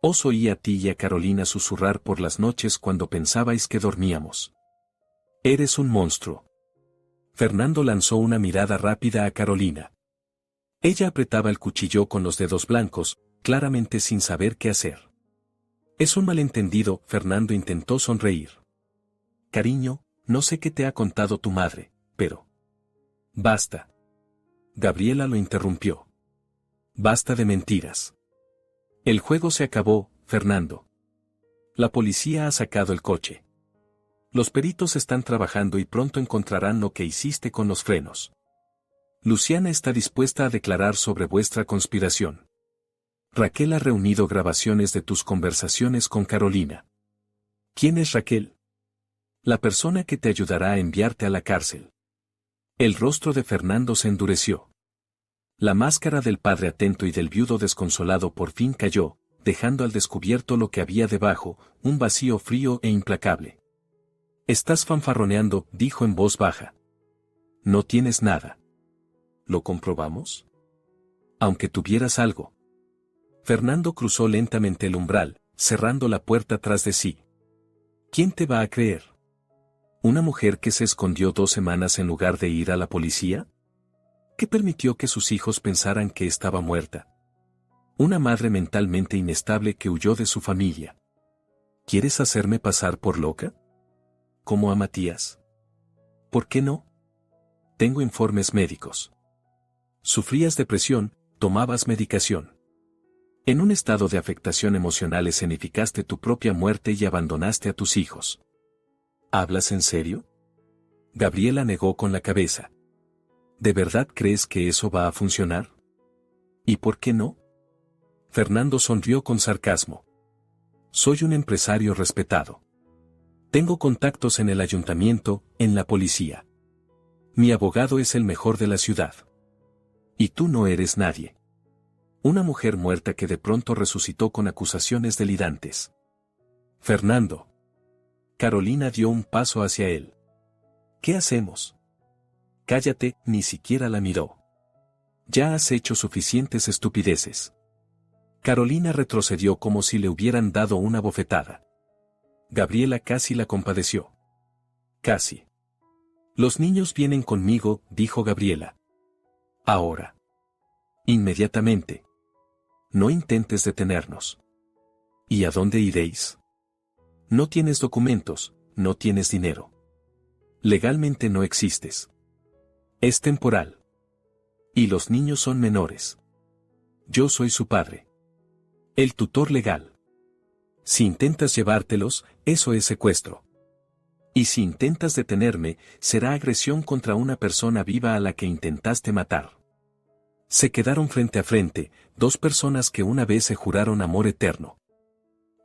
Os oí a ti y a Carolina susurrar por las noches cuando pensabais que dormíamos. Eres un monstruo. Fernando lanzó una mirada rápida a Carolina. Ella apretaba el cuchillo con los dedos blancos, claramente sin saber qué hacer. Es un malentendido, Fernando intentó sonreír. Cariño, no sé qué te ha contado tu madre, pero... Basta. Gabriela lo interrumpió. Basta de mentiras. El juego se acabó, Fernando. La policía ha sacado el coche. Los peritos están trabajando y pronto encontrarán lo que hiciste con los frenos. Luciana está dispuesta a declarar sobre vuestra conspiración. Raquel ha reunido grabaciones de tus conversaciones con Carolina. ¿Quién es Raquel? La persona que te ayudará a enviarte a la cárcel. El rostro de Fernando se endureció. La máscara del padre atento y del viudo desconsolado por fin cayó, dejando al descubierto lo que había debajo, un vacío frío e implacable. Estás fanfarroneando, dijo en voz baja. No tienes nada. ¿Lo comprobamos? Aunque tuvieras algo. Fernando cruzó lentamente el umbral, cerrando la puerta tras de sí. ¿Quién te va a creer? ¿Una mujer que se escondió 2 semanas en lugar de ir a la policía? ¿Qué permitió que sus hijos pensaran que estaba muerta? Una madre mentalmente inestable que huyó de su familia. ¿Quieres hacerme pasar por loca? ¿Como a Matías? ¿Por qué no? Tengo informes médicos. Sufrías depresión, tomabas medicación. En un estado de afectación emocional escenificaste tu propia muerte y abandonaste a tus hijos. ¿Hablas en serio? Gabriela negó con la cabeza. ¿De verdad crees que eso va a funcionar? ¿Y por qué no? Fernando sonrió con sarcasmo. Soy un empresario respetado. Tengo contactos en el ayuntamiento, en la policía. Mi abogado es el mejor de la ciudad. Y tú no eres nadie. Una mujer muerta que de pronto resucitó con acusaciones delirantes. Fernando. Carolina dio un paso hacia él. ¿Qué hacemos? Cállate, ni siquiera la miró. Ya has hecho suficientes estupideces. Carolina retrocedió como si le hubieran dado una bofetada. Gabriela casi la compadeció. Casi. Los niños vienen conmigo, dijo Gabriela. Ahora. Inmediatamente. No intentes detenernos. ¿Y a dónde iréis? No tienes documentos, no tienes dinero. Legalmente no existes. Es temporal. Y los niños son menores. Yo soy su padre. El tutor legal. Si intentas llevártelos, eso es secuestro. Y si intentas detenerme, será agresión contra una persona viva a la que intentaste matar. Se quedaron frente a frente, dos personas que una vez se juraron amor eterno.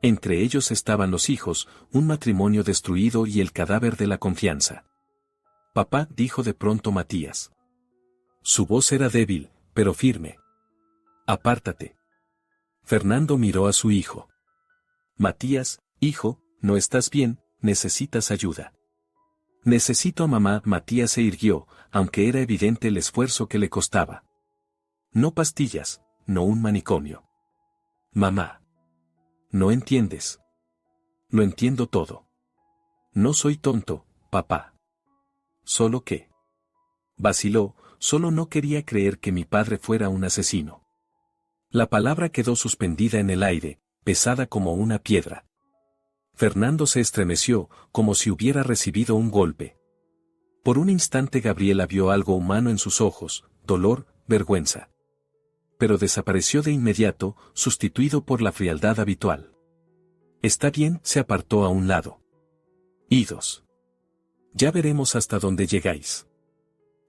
Entre ellos estaban los hijos, un matrimonio destruido y el cadáver de la confianza. Papá, dijo de pronto Matías. Su voz era débil, pero firme. Apártate. Fernando miró a su hijo. Matías, hijo, no estás bien, necesitas ayuda. Necesito a mamá. Matías se irguió, aunque era evidente el esfuerzo que le costaba. No pastillas, no un manicomio. Mamá. No entiendes. Lo entiendo todo. No soy tonto, papá. Solo que. Vaciló, solo no quería creer que mi padre fuera un asesino. La palabra quedó suspendida en el aire, pesada como una piedra. Fernando se estremeció, como si hubiera recibido un golpe. Por un instante Gabriela vio algo humano en sus ojos, dolor, vergüenza. Pero desapareció de inmediato, sustituido por la frialdad habitual. Está bien, se apartó a un lado. Idos. Ya veremos hasta dónde llegáis.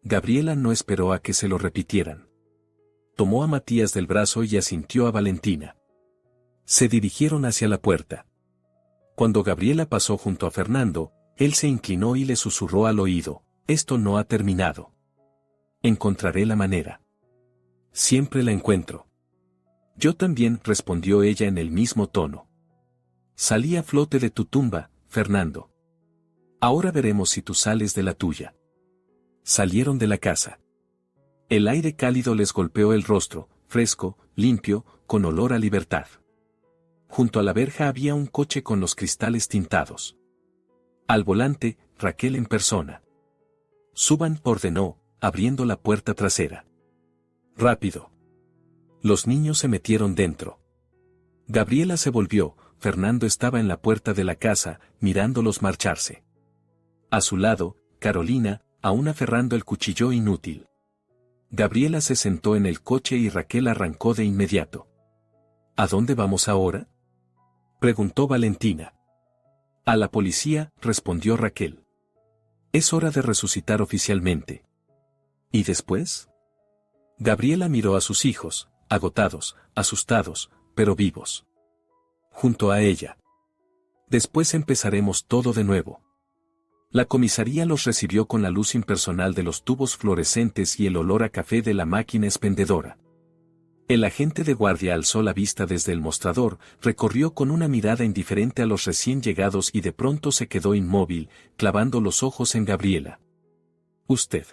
Gabriela no esperó a que se lo repitieran. Tomó a Matías del brazo y asintió a Valentina. Se dirigieron hacia la puerta. Cuando Gabriela pasó junto a Fernando, él se inclinó y le susurró al oído, esto no ha terminado. Encontraré la manera. Siempre la encuentro. Yo también, respondió ella en el mismo tono. Salí a flote de tu tumba, Fernando. Ahora veremos si tú sales de la tuya. Salieron de la casa. El aire cálido les golpeó el rostro, fresco, limpio, con olor a libertad. Junto a la verja había un coche con los cristales tintados. Al volante, Raquel en persona. Suban, ordenó, abriendo la puerta trasera. Rápido. Los niños se metieron dentro. Gabriela se volvió, Fernando estaba en la puerta de la casa, mirándolos marcharse. A su lado, Carolina, aún aferrando el cuchillo inútil. Gabriela se sentó en el coche y Raquel arrancó de inmediato. ¿A dónde vamos ahora?, preguntó Valentina. A la policía, respondió Raquel. Es hora de resucitar oficialmente. ¿Y después? Gabriela miró a sus hijos, agotados, asustados, pero vivos. Junto a ella. Después empezaremos todo de nuevo. La comisaría los recibió con la luz impersonal de los tubos fluorescentes y el olor a café de la máquina expendedora. El agente de guardia alzó la vista desde el mostrador, recorrió con una mirada indiferente a los recién llegados y de pronto se quedó inmóvil, clavando los ojos en Gabriela. ¿Usted?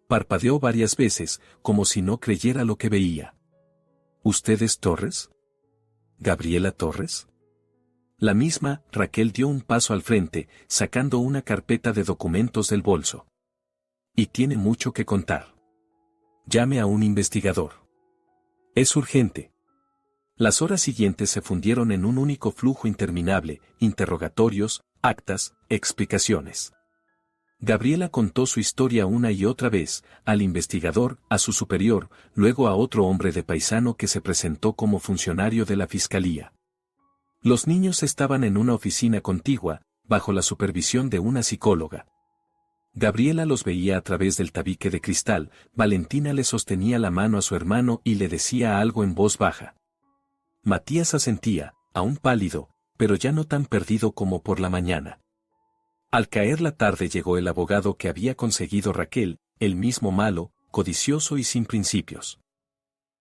Parpadeó varias veces, como si no creyera lo que veía. ¿Usted es Torres? ¿Gabriela Torres? La misma. Raquel dio un paso al frente, sacando una carpeta de documentos del bolso. Y tiene mucho que contar. Llame a un investigador. Es urgente. Las horas siguientes se fundieron en un único flujo interminable, interrogatorios, actas, explicaciones. Gabriela contó su historia una y otra vez, al investigador, a su superior, luego a otro hombre de paisano que se presentó como funcionario de la fiscalía. Los niños estaban en una oficina contigua, bajo la supervisión de una psicóloga. Gabriela los veía a través del tabique de cristal, Valentina le sostenía la mano a su hermano y le decía algo en voz baja. Matías asentía, aún pálido, pero ya no tan perdido como por la mañana. Al caer la tarde llegó el abogado que había conseguido Raquel, el mismo malo, codicioso y sin principios.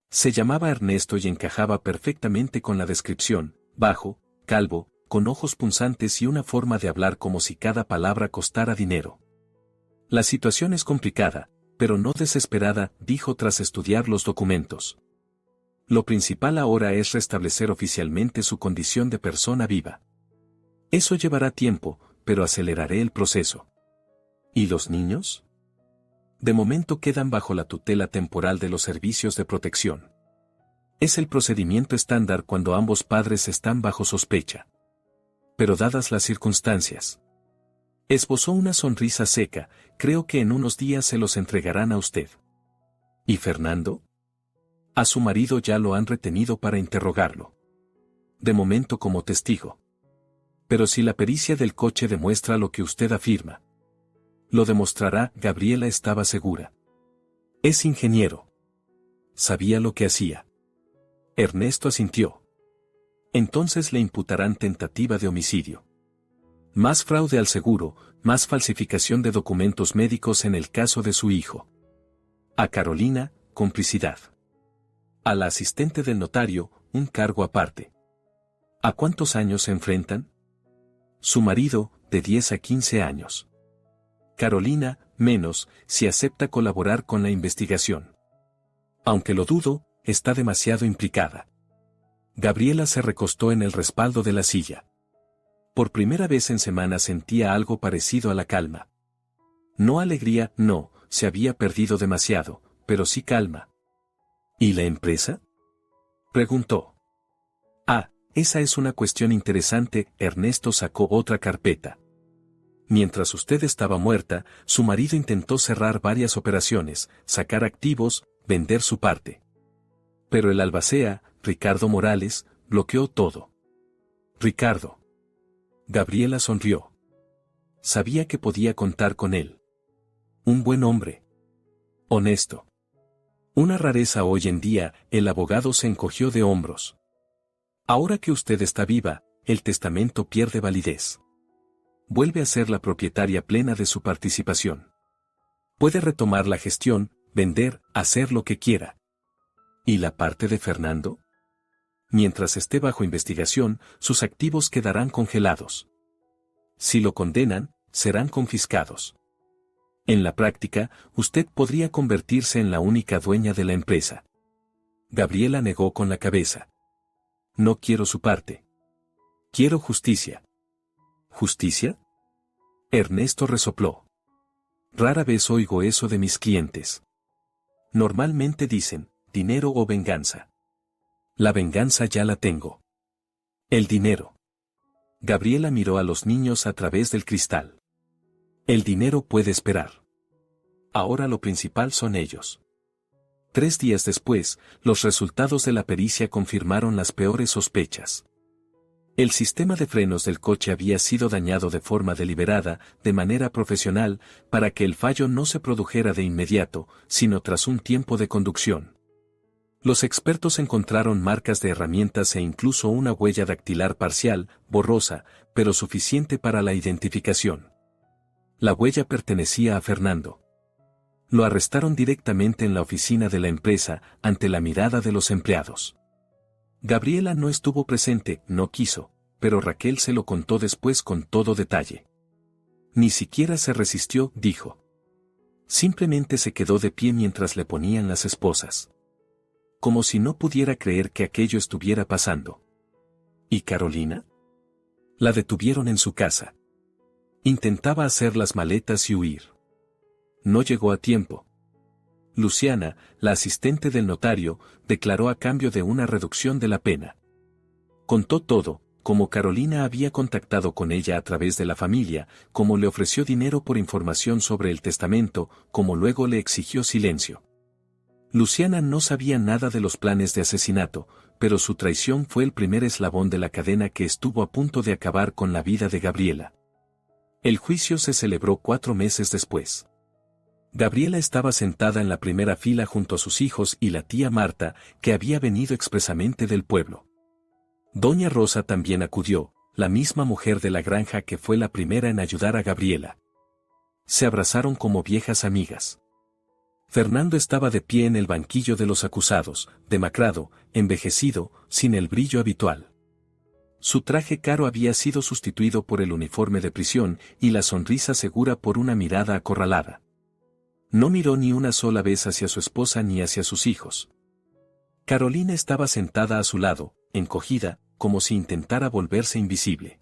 Se llamaba Ernesto y encajaba perfectamente con la descripción: bajo, calvo, con ojos punzantes y una forma de hablar como si cada palabra costara dinero. La situación es complicada, pero no desesperada, dijo tras estudiar los documentos. Lo principal ahora es restablecer oficialmente su condición de persona viva. Eso llevará tiempo, pero aceleraré el proceso. ¿Y los niños? De momento quedan bajo la tutela temporal de los servicios de protección. Es el procedimiento estándar cuando ambos padres están bajo sospecha. Pero dadas las circunstancias. Esbozó una sonrisa seca: creo que en unos días se los entregarán a usted. ¿Y Fernando? A su marido ya lo han retenido para interrogarlo. De momento como testigo. Pero si la pericia del coche demuestra lo que usted afirma. Lo demostrará, Gabriela estaba segura. Es ingeniero. Sabía lo que hacía. Ernesto asintió. Entonces le imputarán tentativa de homicidio. Más fraude al seguro, más falsificación de documentos médicos en el caso de su hijo. A Carolina, complicidad. A la asistente del notario, un cargo aparte. ¿A cuántos años se enfrentan? Su marido, de 10 a 15 años. Carolina, menos, si acepta colaborar con la investigación. Aunque lo dudo, está demasiado implicada. Gabriela se recostó en el respaldo de la silla. Por primera vez en semanas sentía algo parecido a la calma. No alegría, no, se había perdido demasiado, pero sí calma. ¿Y la empresa?, preguntó. Ah, esa es una cuestión interesante. Ernesto sacó otra carpeta. Mientras usted estaba muerta, su marido intentó cerrar varias operaciones, sacar activos, vender su parte. Pero el albacea, Ricardo Morales, bloqueó todo. Ricardo. Gabriela sonrió. Sabía que podía contar con él. Un buen hombre. Honesto. Una rareza hoy en día. El abogado se encogió de hombros. Ahora que usted está viva, el testamento pierde validez. Vuelve a ser la propietaria plena de su participación. Puede retomar la gestión, vender, hacer lo que quiera. ¿Y la parte de Fernando? Mientras esté bajo investigación, sus activos quedarán congelados. Si lo condenan, serán confiscados. En la práctica, usted podría convertirse en la única dueña de la empresa. Gabriela negó con la cabeza. No quiero su parte. Quiero justicia. ¿Justicia? Ernesto resopló. Rara vez oigo eso de mis clientes. Normalmente dicen, dinero o venganza. La venganza ya la tengo. El dinero. Gabriela miró a los niños a través del cristal. El dinero puede esperar. Ahora lo principal son ellos. 3 días después, los resultados de la pericia confirmaron las peores sospechas. El sistema de frenos del coche había sido dañado de forma deliberada, de manera profesional, para que el fallo no se produjera de inmediato, sino tras un tiempo de conducción. Los expertos encontraron marcas de herramientas e incluso una huella dactilar parcial, borrosa, pero suficiente para la identificación. La huella pertenecía a Fernando. Lo arrestaron directamente en la oficina de la empresa, ante la mirada de los empleados. Gabriela no estuvo presente, no quiso, pero Raquel se lo contó después con todo detalle. Ni siquiera se resistió, dijo. Simplemente se quedó de pie mientras le ponían las esposas. Como si no pudiera creer que aquello estuviera pasando. ¿Y Carolina? La detuvieron en su casa. Intentaba hacer las maletas y huir. No llegó a tiempo. Luciana, la asistente del notario, declaró a cambio de una reducción de la pena. Contó todo, cómo Carolina había contactado con ella a través de la familia, cómo le ofreció dinero por información sobre el testamento, cómo luego le exigió silencio. Luciana no sabía nada de los planes de asesinato, pero su traición fue el primer eslabón de la cadena que estuvo a punto de acabar con la vida de Gabriela. El juicio se celebró 4 meses después. Gabriela estaba sentada en la primera fila junto a sus hijos y la tía Marta, que había venido expresamente del pueblo. Doña Rosa también acudió, la misma mujer de la granja que fue la primera en ayudar a Gabriela. Se abrazaron como viejas amigas. Fernando estaba de pie en el banquillo de los acusados, demacrado, envejecido, sin el brillo habitual. Su traje caro había sido sustituido por el uniforme de prisión y la sonrisa segura por una mirada acorralada. No miró ni una sola vez hacia su esposa ni hacia sus hijos. Carolina estaba sentada a su lado, encogida, como si intentara volverse invisible.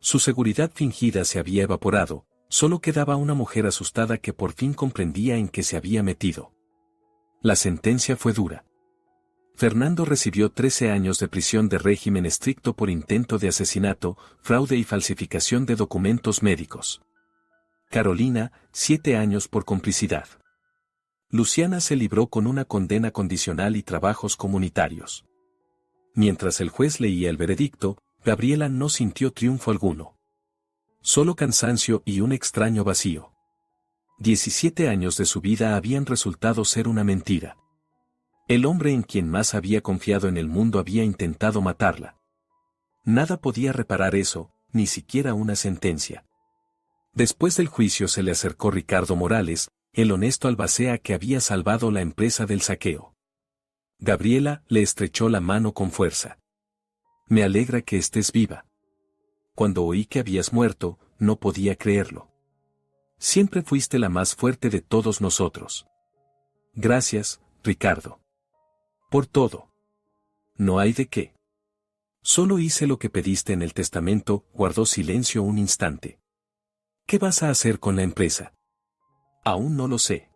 Su seguridad fingida se había evaporado, solo quedaba una mujer asustada que por fin comprendía en qué se había metido. La sentencia fue dura. Fernando recibió 13 años de prisión de régimen estricto por intento de asesinato, fraude y falsificación de documentos médicos. Carolina, 7 años por complicidad. Luciana se libró con una condena condicional y trabajos comunitarios. Mientras el juez leía el veredicto, Gabriela no sintió triunfo alguno. Solo cansancio y un extraño vacío. 17 años de su vida habían resultado ser una mentira. El hombre en quien más había confiado en el mundo había intentado matarla. Nada podía reparar eso, ni siquiera una sentencia. Después del juicio se le acercó Ricardo Morales, el honesto albacea que había salvado la empresa del saqueo. Gabriela le estrechó la mano con fuerza. Me alegra que estés viva. Cuando oí que habías muerto, no podía creerlo. Siempre fuiste la más fuerte de todos nosotros. Gracias, Ricardo. Por todo. No hay de qué. Solo hice lo que pediste en el testamento. Guardó silencio un instante. ¿Qué vas a hacer con la empresa? Aún no lo sé.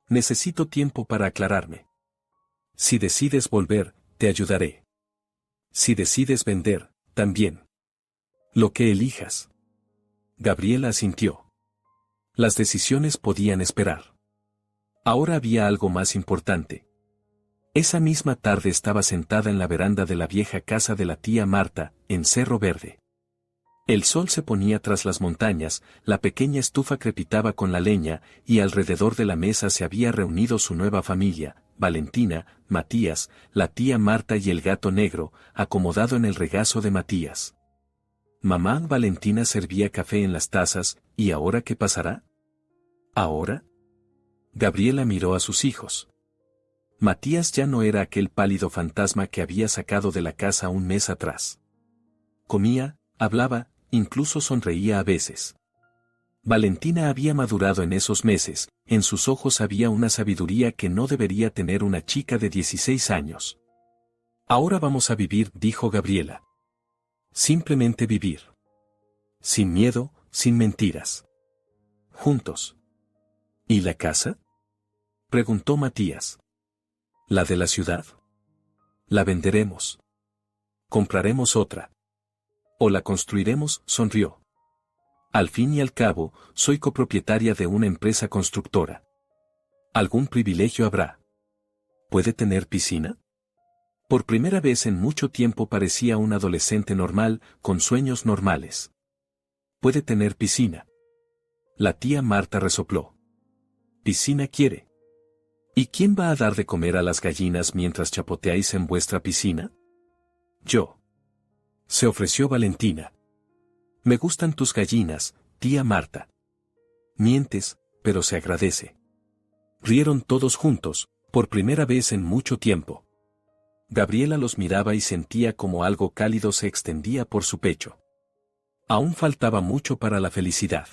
Necesito tiempo para aclararme. Si decides volver, te ayudaré. Si decides vender, también. Lo que elijas. Gabriela asintió. Las decisiones podían esperar. Ahora había algo más importante. Esa misma tarde estaba sentada en la veranda de la vieja casa de la tía Marta, en Cerro Verde. El sol se ponía tras las montañas, la pequeña estufa crepitaba con la leña, y alrededor de la mesa se había reunido su nueva familia, Valentina, Matías, la tía Marta y el gato negro, acomodado en el regazo de Matías. Mamá Valentina servía café en las tazas, ¿y ahora qué pasará? ¿Ahora? Gabriela miró a sus hijos. Matías ya no era aquel pálido fantasma que había sacado de la casa un mes atrás. Comía, hablaba, incluso sonreía a veces. Valentina había madurado en esos meses, en sus ojos había una sabiduría que no debería tener una chica de 16 años. Ahora vamos a vivir, dijo Gabriela. Simplemente vivir. Sin miedo, sin mentiras. Juntos. ¿Y la casa? Preguntó Matías. ¿La de la ciudad? La venderemos. Compraremos otra. O la construiremos, sonrió. Al fin y al cabo, soy copropietaria de una empresa constructora. ¿Algún privilegio habrá? ¿Puede tener piscina? Por primera vez en mucho tiempo parecía un adolescente normal, con sueños normales. ¿Puede tener piscina? La tía Marta resopló. ¿Piscina quiere? ¿Y quién va a dar de comer a las gallinas mientras chapoteáis en vuestra piscina? Yo. Se ofreció Valentina. Me gustan tus gallinas, tía Marta. Mientes, pero se agradece. Rieron todos juntos, por primera vez en mucho tiempo. Gabriela los miraba y sentía como algo cálido se extendía por su pecho. Aún faltaba mucho para la felicidad.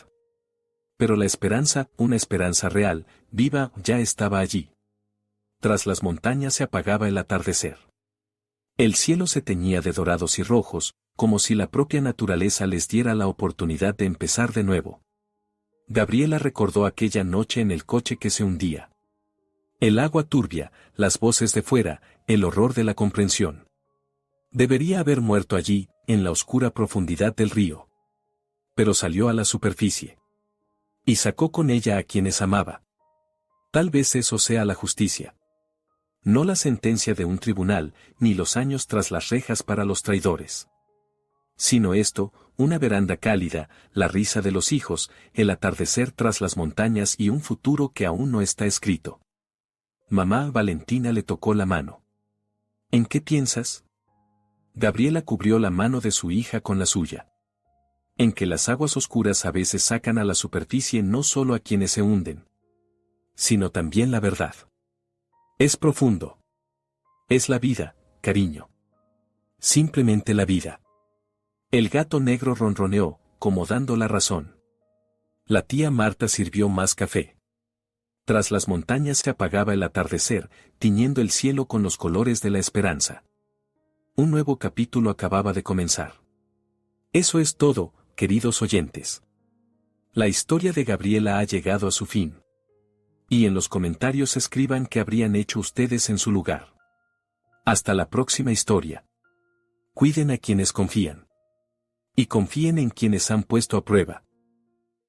Pero la esperanza, una esperanza real, viva, ya estaba allí. Tras las montañas se apagaba el atardecer. El cielo se teñía de dorados y rojos, como si la propia naturaleza les diera la oportunidad de empezar de nuevo. Gabriela recordó aquella noche en el coche que se hundía. El agua turbia, las voces de fuera, el horror de la comprensión. Debería haber muerto allí, en la oscura profundidad del río. Pero salió a la superficie. Y sacó con ella a quienes amaba. Tal vez eso sea la justicia. No la sentencia de un tribunal, ni los años tras las rejas para los traidores. Sino esto, una veranda cálida, la risa de los hijos, el atardecer tras las montañas y un futuro que aún no está escrito. Mamá Valentina le tocó la mano. ¿En qué piensas? Gabriela cubrió la mano de su hija con la suya. En que las aguas oscuras a veces sacan a la superficie no solo a quienes se hunden, sino también la verdad. Es profundo. Es la vida, cariño. Simplemente la vida. El gato negro ronroneó, como dando la razón. La tía Marta sirvió más café. Tras las montañas se apagaba el atardecer, tiñendo el cielo con los colores de la esperanza. Un nuevo capítulo acababa de comenzar. Eso es todo, queridos oyentes. La historia de Gabriela ha llegado a su fin. Y en los comentarios escriban qué habrían hecho ustedes en su lugar. Hasta la próxima historia. Cuiden a quienes confían. Y confíen en quienes han puesto a prueba.